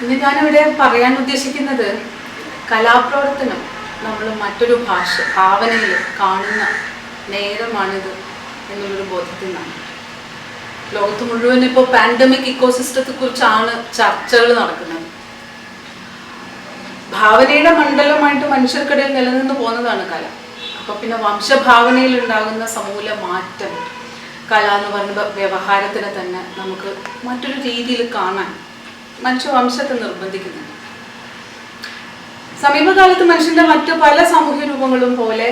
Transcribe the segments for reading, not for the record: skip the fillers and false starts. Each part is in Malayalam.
ഇന്ന് ഞാനിവിടെ പറയാൻ ഉദ്ദേശിക്കുന്നത് കലാപ്രവർത്തനം നമ്മൾ മറ്റൊരു ഭാവനയിൽ കാണുന്ന നേരമാണിത് എന്നുള്ളൊരു ബോധത്തിൽ നിന്നാണ്. ലോകത്ത് മുഴുവൻ ഇപ്പോൾ പാൻഡമിക് ഇക്കോസിസ്റ്റത്തെ കുറിച്ചാണ് ചർച്ചകൾ നടക്കുന്നത്. ഭാവനയുടെ മണ്ഡലമായിട്ട് മനുഷ്യർക്കിടയിൽ നിലനിന്ന് പോകുന്നതാണ് കല. അപ്പോൾ പിന്നെ വംശഭാവനയിൽ ഉണ്ടാകുന്ന സമൂല മാറ്റം കല എന്ന് പറയുന്ന വ്യവഹാരത്തിനെ തന്നെ നമുക്ക് മറ്റൊരു രീതിയിൽ കാണാൻ മനുഷ്യവംശത്തെ നിർബന്ധിക്കുന്നുണ്ട്. സമീപകാലത്ത് മനുഷ്യന്റെ മറ്റു പല സാമൂഹ്യ രൂപങ്ങളും പോലെ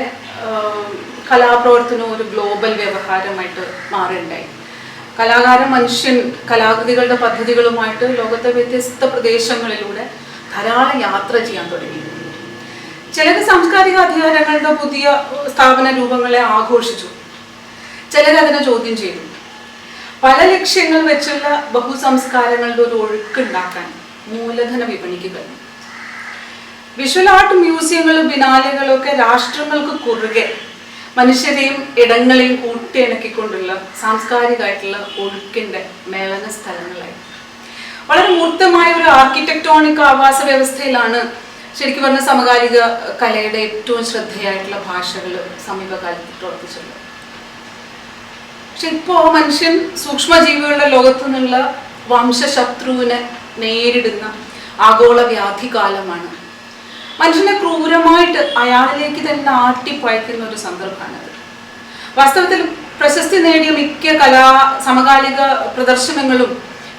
കലാപ്രവർത്തനവും ഒരു ഗ്ലോബൽ വ്യവഹാരമായിട്ട് മാറുകയുണ്ടായി. കലാകാരൻ മനുഷ്യൻ കലാകൃതികളുടെ പദ്ധതികളുമായിട്ട് ലോകത്തെ വ്യത്യസ്ത പ്രദേശങ്ങളിലൂടെ ധാരാളം യാത്ര ചെയ്യാൻ തുടങ്ങി. ചിലർ സാംസ്കാരിക അധികാരങ്ങളുടെ പുതിയ സ്ഥാപന രൂപങ്ങളെ ആഘോഷിച്ചു, ചിലരതിനെ ചോദ്യം ചെയ്തു. പല ലക്ഷ്യങ്ങൾ വെച്ചുള്ള ബഹുസംസ്കാരങ്ങളുടെ ഒരു ഒഴുക്കുണ്ടാക്കാൻ മൂലധന വിപണിക്ക് കഴിഞ്ഞു. വിഷ്വൽ ആർട്ട് മ്യൂസിയങ്ങളും ബിനാലകളും ഒക്കെ രാഷ്ട്രങ്ങൾക്ക് കുറുകെ മനുഷ്യരെയും ഇടങ്ങളെയും കൂട്ടിയിണക്കിക്കൊണ്ടുള്ള സാംസ്കാരികമായിട്ടുള്ള ഒഴുക്കിന്റെ മേളന സ്ഥലങ്ങളായി. വളരെ മൂർത്തമായ ഒരു ആർക്കിടെക്ടോണിക് ആവാസ വ്യവസ്ഥയിലാണ് ശരിക്കും പറഞ്ഞ സമകാലിക കലയുടെ ഏറ്റവും ശ്രദ്ധേയമായിട്ടുള്ള ഭാഷകൾ സമീപകാലത്ത് പ്രവർത്തിച്ചുള്ളത്. പക്ഷെ ഇപ്പോൾ മനുഷ്യൻ സൂക്ഷ്മജീവികളുടെ ലോകത്തു നിന്നുള്ള വംശശത്രുവിനെ നേരിടുന്ന ആഗോള വ്യാധികാലമാണ്. മനുഷ്യനെ ക്രൂരമായിട്ട് അയാളിലേക്ക് തന്നെ ആട്ടിപ്പായ്ക്കുന്ന ഒരു സന്ദർഭമാണത്. വാസ്തവത്തിൽ പ്രശസ്തി നേടിയ മിക്ക സമകാലിക പ്രദർശനങ്ങളും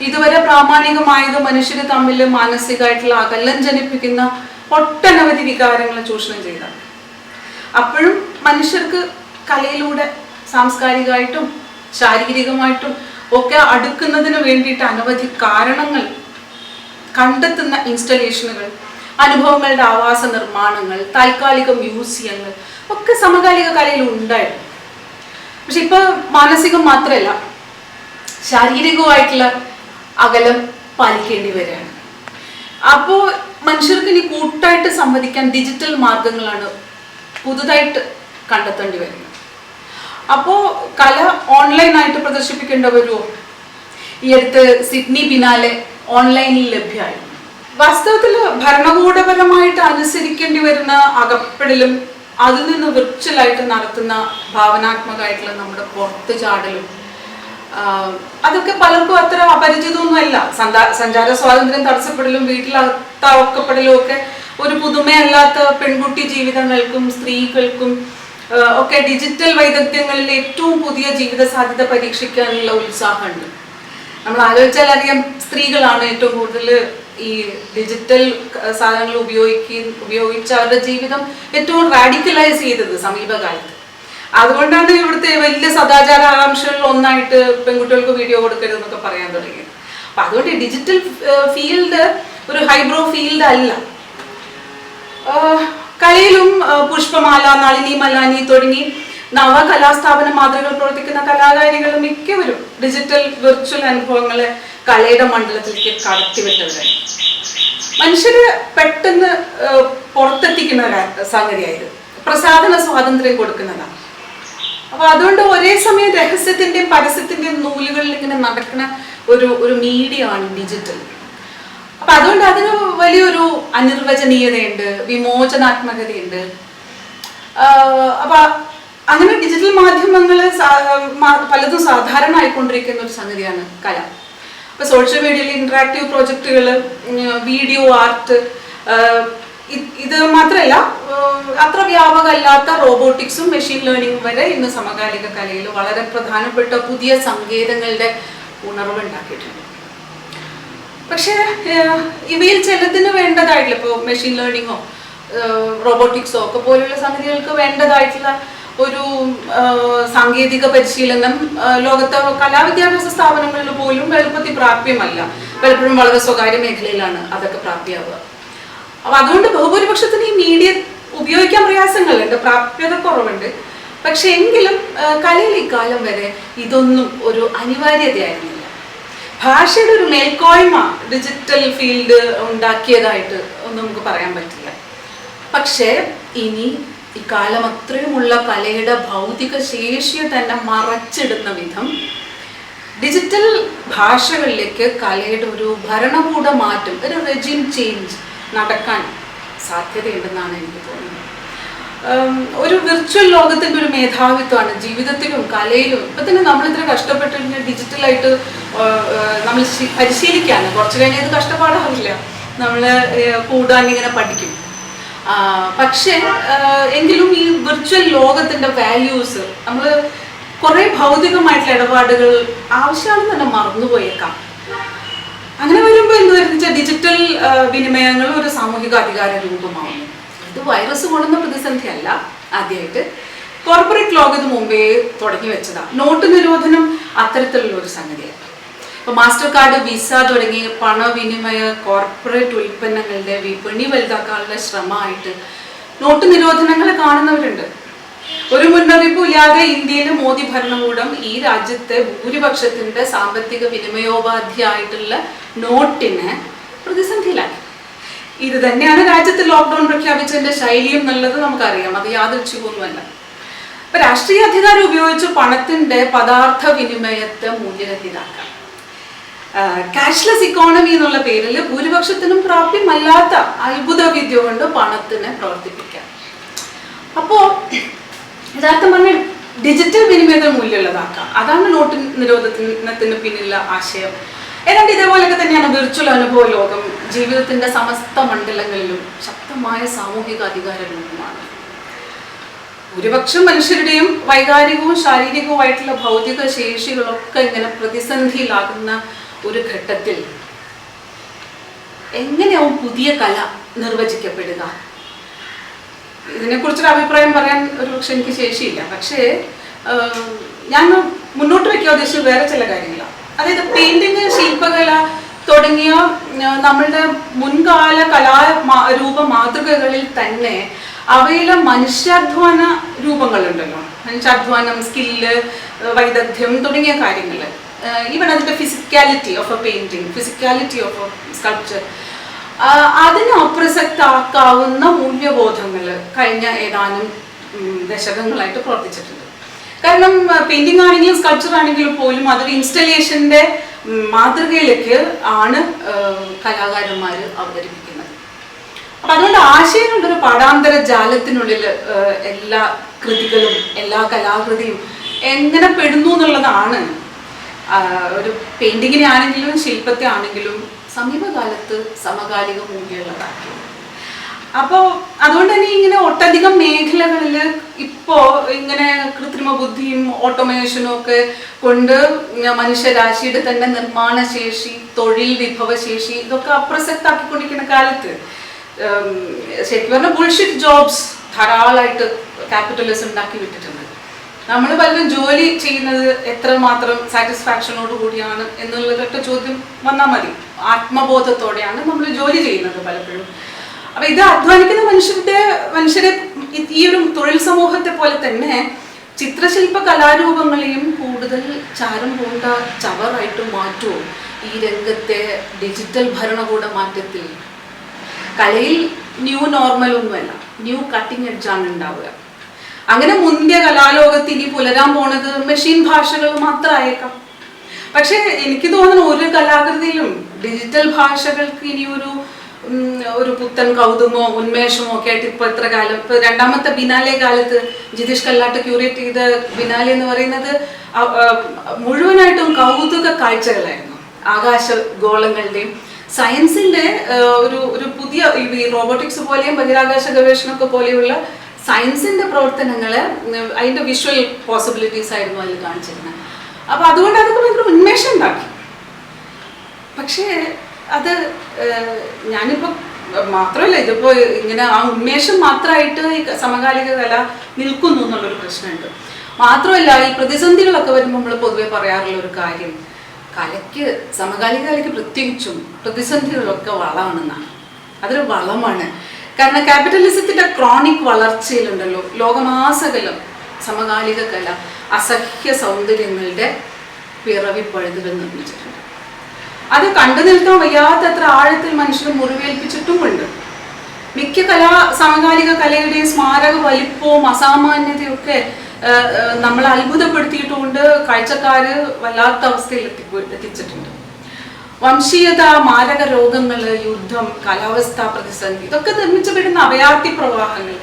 ഇതുവരെ പ്രാമാണികമായത് മനുഷ്യര് തമ്മിൽ മാനസികമായിട്ടുള്ള അകലം ജനിപ്പിക്കുന്ന ഒട്ടനവധി വികാരങ്ങളെ ചൂഷണം ചെയ്താണ്. അപ്പോഴും മനുഷ്യർക്ക് കലയിലൂടെ സാംസ്കാരികമായിട്ടും ശാരീരികമായിട്ടും ഒക്കെ അടുക്കുന്നതിന് വേണ്ടിയിട്ട് അനവധി കാരണങ്ങൾ കണ്ടെത്തുന്ന ഇൻസ്റ്റലേഷനുകൾ, അനുഭവങ്ങളുടെ ആവാസ നിർമ്മാണങ്ങൾ, താൽക്കാലിക മ്യൂസിയങ്ങൾ ഒക്കെ സമകാലിക കലയിൽ ഉണ്ടായിരുന്നു. പക്ഷെ ഇപ്പൊ മാനസികം മാത്രമല്ല, ശാരീരികമായിട്ടുള്ള അകലം പാലിക്കേണ്ടി വരികയാണ്. അപ്പോൾ മനുഷ്യർക്ക് ഇനി കൂട്ടായിട്ട് സംവദിക്കാൻ ഡിജിറ്റൽ മാർഗങ്ങളാണ് പുതുതായിട്ട് കണ്ടെത്തേണ്ടി വരുന്നത്. അപ്പോൾ കല ഓൺലൈനായിട്ട് പ്രദർശിപ്പിക്കേണ്ടി വരുമോ? ഈ അടുത്ത് സിഡ്നി ബിനാലെ ഓൺലൈനിൽ ലഭ്യമായിരുന്നു. വാസ്തവത്തിൽ ഭരണകൂടപരമായിട്ട് അനുസരിക്കേണ്ടി വരുന്ന അകപ്പെടലും അതിൽ നിന്ന് വിർച്വലായിട്ട് നടത്തുന്ന ഭാവനാത്മകമായിട്ടുള്ള നമ്മുടെ പുറത്തു ചാടലും അതൊക്കെ പലർക്കും അത്ര അപരിചിതമൊന്നുമല്ല. സഞ്ചാര സ്വാതന്ത്ര്യം തടസ്സപ്പെടലും വീട്ടിലകത്താക്കപ്പെടലും ഒക്കെ ഒരു പുതുമയല്ലാത്ത പെൺകുട്ടി ജീവിതങ്ങൾക്കും സ്ത്രീകൾക്കും ഒക്കെ ഡിജിറ്റൽ വൈദഗ്ധ്യങ്ങളിൽ ഏറ്റവും പുതിയ ജീവിത സാധ്യത പരീക്ഷിക്കാനുള്ള ഉത്സാഹമുണ്ട്. നമ്മൾ ആലോചിച്ചാൽ അറിയാം, സ്ത്രീകളാണ് ഏറ്റവും കൂടുതൽ ഈ ഡിജിറ്റൽ സാധനങ്ങൾ ഉപയോഗിച്ച് അവരുടെ ജീവിതം ഏറ്റവും റാഡിക്കലൈസ് ചെയ്തത് സമീപകാലത്ത്. അതുകൊണ്ടാണ് ഇവിടുത്തെ വലിയ സദാചാര ആകാംക്ഷകളിൽ ഒന്നായിട്ട് പെൺകുട്ടികൾക്ക് വീഡിയോ കൊടുക്കരുതെന്നൊക്കെ പറയാൻ തുടങ്ങിയത്. അപ്പൊ അതുകൊണ്ട് ഡിജിറ്റൽ ഫീൽഡ് ഒരു ഹൈബ്രോ ഫീൽഡ് അല്ല. കലയിലും പുഷ്പമാല, നളിനി മലാനി തുടങ്ങി നവകലാസ്ഥാപന മാതൃകകൾ പ്രവർത്തിക്കുന്ന കലാകാരികളും മിക്കവരും ഡിജിറ്റൽ വിർച്വൽ അനുഭവങ്ങളെ കലയുടെ മണ്ഡലത്തിലേക്ക് കടത്തിവിട്ടവരാണ്. മനുഷ്യര് പെട്ടെന്ന് പുറത്തെത്തിക്കുന്ന ഒരു സംഗതിയായത് പ്രസാധന സ്വാതന്ത്ര്യം കൊടുക്കുന്നതാണ്. അപ്പൊ അതുകൊണ്ട് ഒരേ സമയം രഹസ്യത്തിന്റെയും പരസ്യത്തിന്റെയും നൂലുകളിൽ ഇങ്ങനെ നടക്കുന്ന ഒരു മീഡിയ ആണ് ഡിജിറ്റൽ. അപ്പൊ അതുകൊണ്ട് അതിന് വലിയൊരു അനിർവചനീയതയുണ്ട്, വിമോചനാത്മകതയുണ്ട്. അപ്പൊ അങ്ങനെ ഡിജിറ്റൽ മാധ്യമങ്ങൾ പലതും സാധാരണ ആയിക്കൊണ്ടിരിക്കുന്ന ഒരു സംഗതിയാണ് കല. ഇപ്പൊ സോഷ്യൽ മീഡിയയിൽ ഇന്ററാക്റ്റീവ് പ്രോജക്റ്റുകൾ, വീഡിയോ ആർട്ട്, ഇത് മാത്രമല്ല അത്ര വ്യാപകമല്ലാത്ത റോബോട്ടിക്സും മെഷീൻ ലേണിംഗും വരെ ഇന്ന് സമകാലിക കലയിൽ വളരെ പ്രധാനപ്പെട്ട പുതിയ സങ്കേതങ്ങളുടെ ഉണർവുണ്ടാക്കിയിട്ടുണ്ട്. പക്ഷെ ഇവയിൽ ചിലതിന് വേണ്ടതായിട്ടുള്ള ഇപ്പോൾ മെഷീൻ ലേണിങ്ങോ റോബോട്ടിക്സോ ഒക്കെ പോലുള്ള സംഗതികൾക്ക് വേണ്ടതായിട്ടുള്ള ഒരു സാങ്കേതിക പരിശീലനം ലോകത്തെ കലാവിദ്യാഭ്യാസ സ്ഥാപനങ്ങളിൽ പോലും എളുപ്പത്തിൽ പ്രാപ്യമല്ല. പലപ്പോഴും വളരെ സ്വകാര്യ മേഖലയിലാണ് അതൊക്കെ പ്രാപ്തിയാവുക. അപ്പൊ അതുകൊണ്ട് ബഹുഭൂരിപക്ഷത്തിന് ഈ മീഡിയ ഉപയോഗിക്കാൻ പ്രയാസങ്ങളുണ്ട്, പ്രാപ്യത കുറവുണ്ട്. പക്ഷെ എങ്കിലും കലയിൽ ഇക്കാലം വരെ ഇതൊന്നും ഒരു അനിവാര്യതയായിരുന്നില്ല. ഭാഷയുടെ ഒരു മേൽക്കോയ്മ ഡിജിറ്റൽ ഫീൽഡ് ഉണ്ടാക്കിയതായിട്ട് ഒന്നും നമുക്ക് പറയാൻ പറ്റില്ല. പക്ഷേ ഇനി ഇക്കാലം അത്രയുമുള്ള കലയുടെ ഭൗതിക ശേഷിയെ തന്നെ മറച്ചിടുന്ന വിധം ഡിജിറ്റൽ ഭാഷകളിലേക്ക് കലയുടെ ഒരു ഭരണകൂട മാറ്റം, ഒരു റെജിം ചേഞ്ച് നടക്കാൻ സാധ്യതയുണ്ടെന്നാണ് എനിക്ക് തോന്നുന്നത്. ഒരു വിർച്വൽ ലോകത്തിൻ്റെ ഒരു മേധാവിത്വമാണ് ജീവിതത്തിലും കലയിലും. ഇപ്പം തന്നെ നമ്മളിത്ര കഷ്ടപ്പെട്ട് ഡിജിറ്റലായിട്ട് നമ്മൾ പരിശീലിക്കുകയാണ്. കുറച്ച് കഴിഞ്ഞാൽ ഇത് കഷ്ടപ്പാടാവില്ല, നമ്മൾ കൂടാൻ ഇങ്ങനെ പഠിക്കും. പക്ഷേ എങ്കിലും ഈ വിർച്വൽ ലോകത്തിൻ്റെ വാല്യൂസ് നമ്മൾ കുറേ ഭൗതികമായിട്ടുള്ള ഇടപാടുകൾ ആവശ്യമാണെന്ന് തന്നെ മറന്നുപോയേക്കാം. അങ്ങനെ വരുമ്പോൾ എന്ത് വരുന്ന ഡിജിറ്റൽ വിനിമയങ്ങൾ ഒരു സാമൂഹിക അധികാര രൂപമാവുന്നു. ഇത് വൈറസ് കൊണ്ടുവന്ന പ്രതിസന്ധിയല്ല. ആദ്യമായിട്ട് കോർപ്പറേറ്റ് ലോകം ഇത് മുമ്പേ തുടങ്ങി വെച്ചതാണ്. നോട്ട് നിരോധനം അത്തരത്തിലുള്ള ഒരു സംഗതിയാണ്. ഇപ്പോൾ മാസ്റ്റർ കാർഡ്, വിസ തുടങ്ങിയ പണവിനിമയ കോർപ്പറേറ്റ് ഉൽപ്പന്നങ്ങളുടെ വിപണി വലുതാക്കാനുള്ള ശ്രമമായിട്ട് നോട്ട് നിരോധനങ്ങൾ കാണുന്നവരുണ്ട്. ഒരു മുന്നറിയിപ്പും ഇല്ലാതെ ഇന്ത്യയിലെ മോദി ഭരണകൂടം ഈ രാജ്യത്തെ ഭൂരിപക്ഷത്തിന്റെ സാമ്പത്തിക വിനിമയോപാധിയായിട്ടുള്ള നോട്ടിനെ പ്രതിസന്ധിയിലാക്കി. ഇത് തന്നെയാണ് രാജ്യത്ത് ലോക്ക്ഡൌൺ പ്രഖ്യാപിച്ചതിന്റെ ശൈലിയും എന്നുള്ളത് നമുക്കറിയാം. അത് യാദൃച്ഛികമൊന്നുമല്ല. ഇപ്പൊ രാഷ്ട്രീയ അധികാരം ഉപയോഗിച്ച് പണത്തിന്റെ പദാർത്ഥ വിനിമയത്തെ മൂല്യരഹിതാക്കാം. ക്യാഷ്ലെസ് ഇക്കോണമി എന്നുള്ള പേരിൽ ഭൂരിപക്ഷത്തിനും പ്രാപ്യമല്ലാത്ത അത്ഭുത വിദ്യ കൊണ്ട് പണത്തിനെ പ്രവർത്തിപ്പിക്കാം. അപ്പോ യഥാർത്ഥം പറഞ്ഞ ഡിജിറ്റൽ വിനിമയത്തെ മൂല്യമുള്ളതാക്കാം. അതാണ് നോട്ട് നിരോധനത്തിന് പിന്നിലുള്ള ആശയം. ഏതാണ്ട് ഇതേപോലെയൊക്കെ തന്നെയാണ് വിർച്വൽ അനുഭവ ലോകം ജീവിതത്തിന്റെ സമസ്ത മണ്ഡലങ്ങളിലും ശക്തമായ സാമൂഹിക അധികാര രൂപമാണ്. ഭൂരിപക്ഷം മനുഷ്യരുടെയും വൈകാരികവും ശാരീരികവുമായിട്ടുള്ള ഭൗതിക ശേഷികളൊക്കെ ഇങ്ങനെ പ്രതിസന്ധിയിലാകുന്ന ഒരു ഘട്ടത്തിൽ എങ്ങനെയാവും പുതിയ കല നിർവചിക്കപ്പെടുക? ഇതിനെക്കുറിച്ചൊരു അഭിപ്രായം പറയാൻ ഒരു പക്ഷെ എനിക്ക് ശേഷിയില്ല. പക്ഷേ ഞാൻ മുന്നോട്ട് വയ്ക്കാൻ ഉദ്ദേശിച്ചത് വേറെ ചില കാര്യങ്ങളാണ്. അതായത് പെയിന്റിങ്, ശില്പകല തുടങ്ങിയ നമ്മളുടെ മുൻകാല കലാരൂപ മാതൃകകളിൽ തന്നെ അവയിലെ മനുഷ്യാധ്വാന രൂപങ്ങളുണ്ടല്ലോ. മനുഷ്യാധ്വാനം, സ്കില്ല്, വൈദഗ്ധ്യം തുടങ്ങിയ കാര്യങ്ങൾ. ഈവൻ അതിൻ്റെ physicality of A painting, physicality of A sculpture, അതിനെ അപ്രസക്താക്കാവുന്ന മൂല്യബോധങ്ങൾ കഴിഞ്ഞ ഏതാനും ദശകങ്ങളായിട്ട് പ്രവർത്തിച്ചിട്ടുണ്ട്. കാരണം പെയിന്റിംഗ് ആണെങ്കിലും സ്കൾപ്ചർ ആണെങ്കിലും പോലും അതൊരു ഇൻസ്റ്റലേഷൻ്റെ മാതൃകയിലേക്ക് ആണ് കലാകാരന്മാർ അവതരിപ്പിക്കുന്നത്. അപ്പം അതുകൊണ്ട് ആശയങ്ങളുടെ ഒരു പാഠാന്തര ജാലത്തിനുള്ളിൽ എല്ലാ കൃതികളും എല്ലാ കലാകൃതിയും എങ്ങനെ പെടുന്നു എന്നുള്ളതാണ് ഒരു പെയിന്റിങ്ങിനെ ആണെങ്കിലും ശില്പത്തെ ആണെങ്കിലും സമീപകാലത്ത് സമകാലിക മൂല്യമുള്ളതാക്കി. അപ്പോൾ അതുകൊണ്ട് തന്നെ ഇങ്ങനെ ഒട്ടധികം മേഖലകളിൽ ഇപ്പോൾ ഇങ്ങനെ കൃത്രിമ ബുദ്ധിയും ഓട്ടോമേഷനും ഒക്കെ കൊണ്ട് മനുഷ്യരാശിയുടെ തന്നെ നിർമ്മാണശേഷി, തൊഴിൽ വിഭവശേഷി ഇതൊക്കെ അപ്രസക്താക്കിക്കൊണ്ടിരിക്കുന്ന കാലത്ത് ശരിക്കും പറഞ്ഞാൽ ബുൾഷിറ്റ് ജോബ്സ് ധാരാളമായിട്ട് ക്യാപിറ്റലിസം ഉണ്ടാക്കി വിട്ടിട്ടുണ്ട്. നമ്മൾ പലരും ജോലി ചെയ്യുന്നത് എത്രമാത്രം സാറ്റിസ്ഫാക്ഷനോട് കൂടിയാണ് എന്നുള്ളതൊറ്റ ചോദ്യം വന്നാൽ മതി. ആത്മബോധത്തോടെയാണ് നമ്മൾ ജോലി ചെയ്യുന്നത് പലപ്പോഴും. അപ്പൊ ഇത് അധ്വാനിക്കുന്ന മനുഷ്യരെ ഈ ഒരു തൊഴിൽ സമൂഹത്തെ പോലെ തന്നെ ചിത്രശില്പ കലാരൂപങ്ങളെയും കൂടുതൽ ചാരം പൂണ്ട ചവറായിട്ട് മാറ്റുമോ ഈ രംഗത്തെ ഡിജിറ്റൽ ഭരണകൂട മാറ്റത്തിൽ? കലയിൽ ന്യൂ നോർമൽ ഒന്നുമല്ല, ന്യൂ കട്ടിങ് എഡ്ജാണ് ഉണ്ടാവുക. അങ്ങനെ മുന്തിയ കലാലോകത്ത് ഇനി പുലരാൻ പോണത് മെഷീൻ ഭാഷകൾ മാത്രമായേക്കാം. പക്ഷെ എനിക്ക് തോന്നുന്നു ഒരു കലാകൃതിയിലും ഡിജിറ്റൽ ഭാഷകൾക്ക് ഇനി ഒരു പുത്തൻ കൗതുകമോ ഉന്മേഷമോ ഒക്കെ ആയിട്ട് ഇപ്പൊ എത്ര കാലം, ഇപ്പൊ രണ്ടാമത്തെ ബിനാലെ കാലത്ത് ജിതീഷ് കല്ലാട്ട് ക്യൂറേറ്റ് ചെയ്ത ബിനാലെ എന്ന് പറയുന്നത് മുഴുവനായിട്ടും കൗതുക കാഴ്ചകളായിരുന്നു. ആകാശ ഗോളങ്ങളുടെയും സയൻസിന്റെ ഒരു പുതിയ ഈ റോബോട്ടിക്സ് പോലെയും ബഹിരാകാശ ഗവേഷണമൊക്കെ പോലെയുള്ള സയൻസിന്റെ പ്രവർത്തനങ്ങള് അതിന്റെ വിഷ്വൽ പോസിബിലിറ്റീസ് ആയിരുന്നു അതിൽ കാണിച്ചിരുന്നത്. അപ്പൊ അതുകൊണ്ട് അതൊക്കെ ഭയങ്കര ഉന്മേഷം ഉണ്ടാക്കി. പക്ഷേ അത് ഞാനിപ്പോൾ മാത്രമല്ല, ഇതിപ്പോൾ ഇങ്ങനെ ആ ഉന്മേഷം മാത്രമായിട്ട് ഈ സമകാലിക കല നിൽക്കുന്നു എന്നുള്ളൊരു പ്രശ്നമുണ്ട്. മാത്രമല്ല ഈ പ്രതിസന്ധികളൊക്കെ വരുമ്പോൾ നമ്മൾ പൊതുവെ പറയാറുള്ള ഒരു കാര്യം, കലയ്ക്ക് സമകാലിക കലയ്ക്ക് പ്രത്യേകിച്ചും പ്രതിസന്ധികളൊക്കെ വളമാണെന്നാണ്. അതൊരു വളമാണ്. കാരണം ക്യാപിറ്റലിസത്തിന്റെ ക്രോണിക് വളർച്ചയിലുണ്ടല്ലോ ലോകമാസകലം സമകാലിക കല അസഹ്യ സൗന്ദര്യങ്ങളുടെ പിറവിപ്പഴുതുകൾ നിർമ്മിച്ചിട്ടുണ്ട്. അത് കണ്ടു നിൽക്കാൻ വയ്യാത്തത്ര ആഴത്തിൽ മനുഷ്യരെ മുറിവേൽപ്പിച്ചിട്ടുമുണ്ട്. മിക്ക സമകാലിക കലയുടെയും സ്മാരക വലിപ്പവും അസാമാന്യതയൊക്കെ നമ്മളെ അത്ഭുതപ്പെടുത്തിയിട്ടുകൊണ്ട് കാഴ്ചക്കാര് വല്ലാത്ത അവസ്ഥയിൽ എത്തിച്ചിട്ടുണ്ട്. വംശീയത, മാരക രോഗങ്ങൾ, യുദ്ധം, കാലാവസ്ഥാ പ്രതിസന്ധി, ഇതൊക്കെ നിർമ്മിച്ചു വിടുന്ന അഭയാർത്ഥി പ്രവാഹങ്ങൾ,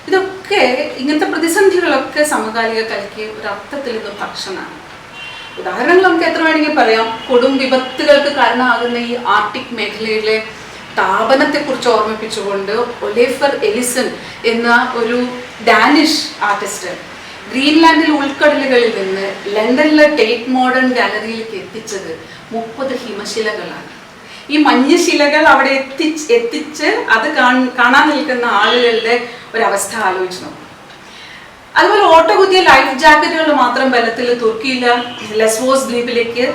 ഇതൊക്കെ ഇങ്ങനത്തെ പ്രതിസന്ധികളൊക്കെ സമകാലിക കലയ്ക്ക് ഒരർത്ഥത്തിൽ ഇന്ന് ഭക്ഷണമാണ്. ഉദാഹരണങ്ങൾ നമുക്ക് എത്ര വേണമെങ്കിൽ പറയാം. കൊടും വിപത്തുകൾക്ക് കാരണമാകുന്ന ഈ ആർട്ടിക് മേഖലയിലെ താപനത്തെക്കുറിച്ച് ഓർമ്മിപ്പിച്ചുകൊണ്ട് ഒലേഫർ എലിസൺ എന്ന ഒരു ഡാനിഷ് ആർട്ടിസ്റ്റ് ഗ്രീൻലാൻഡിൽ ഉൾക്കടലുകളിൽ നിന്ന് ലണ്ടനിലെ ടേറ്റ് മോഡേൺ ഗാലറിയിലേക്ക് എത്തിച്ചത് 30 ഹിമശിലകളാണ്. ഈ മഞ്ഞശിലകൾ അവിടെ എത്തിച്ച് അത് കാണാൻ നിൽക്കുന്ന ആളുകളുടെ ഒരവസ്ഥ ആലോചിച്ച് നോക്കും. അതുപോലെ ഓട്ടകുത്തിയ ലൈഫ് ജാക്കറ്റുകൾ മാത്രം ബലത്തിൽ തുർക്കിയിലെ ലെസ്വോസ് ദ്വീപിലേക്ക്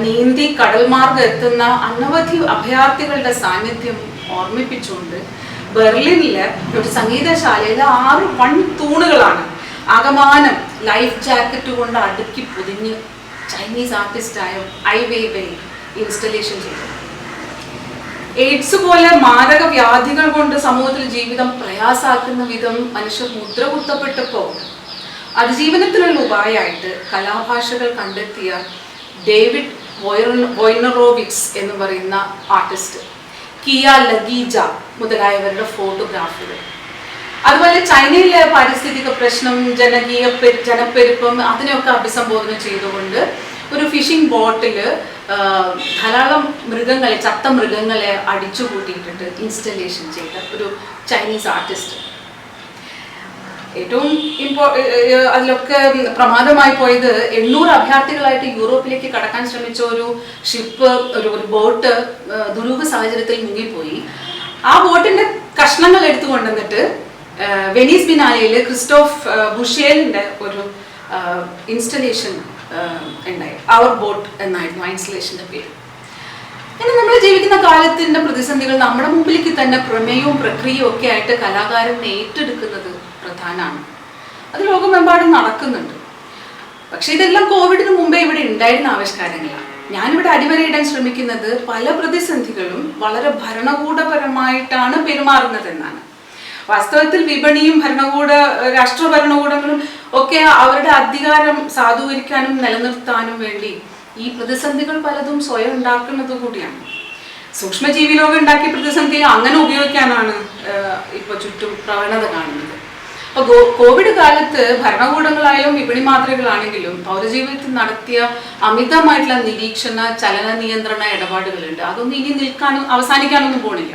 നീന്തി കടൽമാർഗം എത്തുന്ന അനവധി അഭയാർത്ഥികളുടെ സാന്നിധ്യം ഓർമ്മിപ്പിച്ചുകൊണ്ട് ബെർലിനിലെ ഒരു സംഗീതശാലയിലെ 6 വൺ തൂണുകളാണ് ആകമാനം ലൈഫ് ജാക്കറ്റ് കൊണ്ട് അടുക്കി പൊതിഞ്ഞ് ചൈനീസ് ആർട്ടിസ്റ്റായ ഐ വെയ്വെയ് ഇൻസ്റ്റലേഷൻ ചെയ്തു. എയ്ഡ്സ് പോലെ മാരക വ്യാധികൾ കൊണ്ട് സമൂഹത്തിൽ ജീവിതം പ്രയാസാക്കുന്ന വിധം മനുഷ്യർ മുദ്ര കുത്തപ്പെട്ടപ്പോൾ അതിജീവനത്തിനുള്ള ഉപായമായിട്ട് കലാഭാഷകൾ കണ്ടെത്തിയ ഡേവിഡ് വോയ്നറോവിറ്റ്സ് എന്ന് പറയുന്ന ആർട്ടിസ്റ്റ്, കിയ ലഗീജ മുതലായവരുടെ ഫോട്ടോഗ്രാഫുകൾ, അതുപോലെ ചൈനയിലെ പാരിസ്ഥിതിക പ്രശ്നം, ജനപ്പെരുപ്പം അതിനെയൊക്കെ അഭിസംബോധന ചെയ്തുകൊണ്ട് ഒരു ഫിഷിംഗ് ബോട്ടിൽ ധാരാളം മൃഗങ്ങളെ, ചത്ത മൃഗങ്ങളെ അടിച്ചു കൂട്ടിയിട്ടിട്ട് ഇൻസ്റ്റലേഷൻ ചെയ്ത ഒരു ചൈനീസ് ആർട്ടിസ്റ്റ്. ഏറ്റവും അതിലൊക്കെ പ്രമാദമായി പോയത് 800 അഭയാർത്ഥികളായിട്ട് യൂറോപ്പിലേക്ക് കടക്കാൻ ശ്രമിച്ച ഒരു ഷിപ്പ്, ഒരു ബോട്ട് ദുരൂഹ സാഹചര്യത്തിൽ മുങ്ങിപ്പോയി. ആ ബോട്ടിന്റെ കഷ്ണങ്ങൾ എടുത്തു കൊണ്ടുവന്നിട്ട് വെനീസ് ബിനാലയിൽ ക്രിസ്റ്റോഫ് ബുഷേലിന്റെ ഒരു ഇൻസ്റ്റലേഷൻ ഉണ്ടായി. അവർ ബോട്ട് എന്നായിരുന്നു ആ ഇൻസ്റ്റലേഷന്റെ പേര്. ഇനി നമ്മൾ ജീവിക്കുന്ന കാലത്തിന്റെ പ്രതിസന്ധികൾ നമ്മുടെ മുമ്പിലേക്ക് തന്നെ പ്രമേയവും പ്രക്രിയയും ഒക്കെ ആയിട്ട് കലാകാരൻ ഏറ്റെടുക്കുന്നത് പ്രധാനമാണ്. അത് ലോകമെമ്പാടും നടക്കുന്നുണ്ട്. പക്ഷെ ഇതെല്ലാം കോവിഡിന് മുമ്പേ ഇവിടെ ഉണ്ടായിരുന്ന ആവിഷ്കാരങ്ങളാണ്. ഞാനിവിടെ അടിവരയിടാൻ ശ്രമിക്കുന്നത് പല പ്രതിസന്ധികളും വളരെ ഭരണകൂടപരമായിട്ടാണ് പെരുമാറുന്നത് എന്നാണ്. വാസ്തവത്തിൽ വിപണിയും രാഷ്ട്ര ഭരണകൂടങ്ങളും ഒക്കെ അവരുടെ അധികാരം സാധൂകരിക്കാനും നിലനിർത്താനും വേണ്ടി ഈ പ്രതിസന്ധികൾ പലതും സ്വയം ഉണ്ടാക്കുന്നത് കൂടിയാണ്. സൂക്ഷ്മജീവി ലോകം ഉണ്ടാക്കിയ പ്രതിസന്ധിയെ അങ്ങനെ ഉപയോഗിക്കാനാണ് ഇപ്പൊ ചുറ്റും പ്രവണത കാണുന്നത്. അപ്പൊ കോവിഡ് കാലത്ത് ഭരണകൂടങ്ങളായാലും വിപണി മാതൃകളാണെങ്കിലും പൗരജീവിതത്തിൽ നടത്തിയ അമിതമായിട്ടുള്ള നിരീക്ഷണ, ചലന നിയന്ത്രണ ഇടപാടുകളുണ്ട്. അതൊന്നും ഇനി അവസാനിക്കാനൊന്നും പോണില്ല.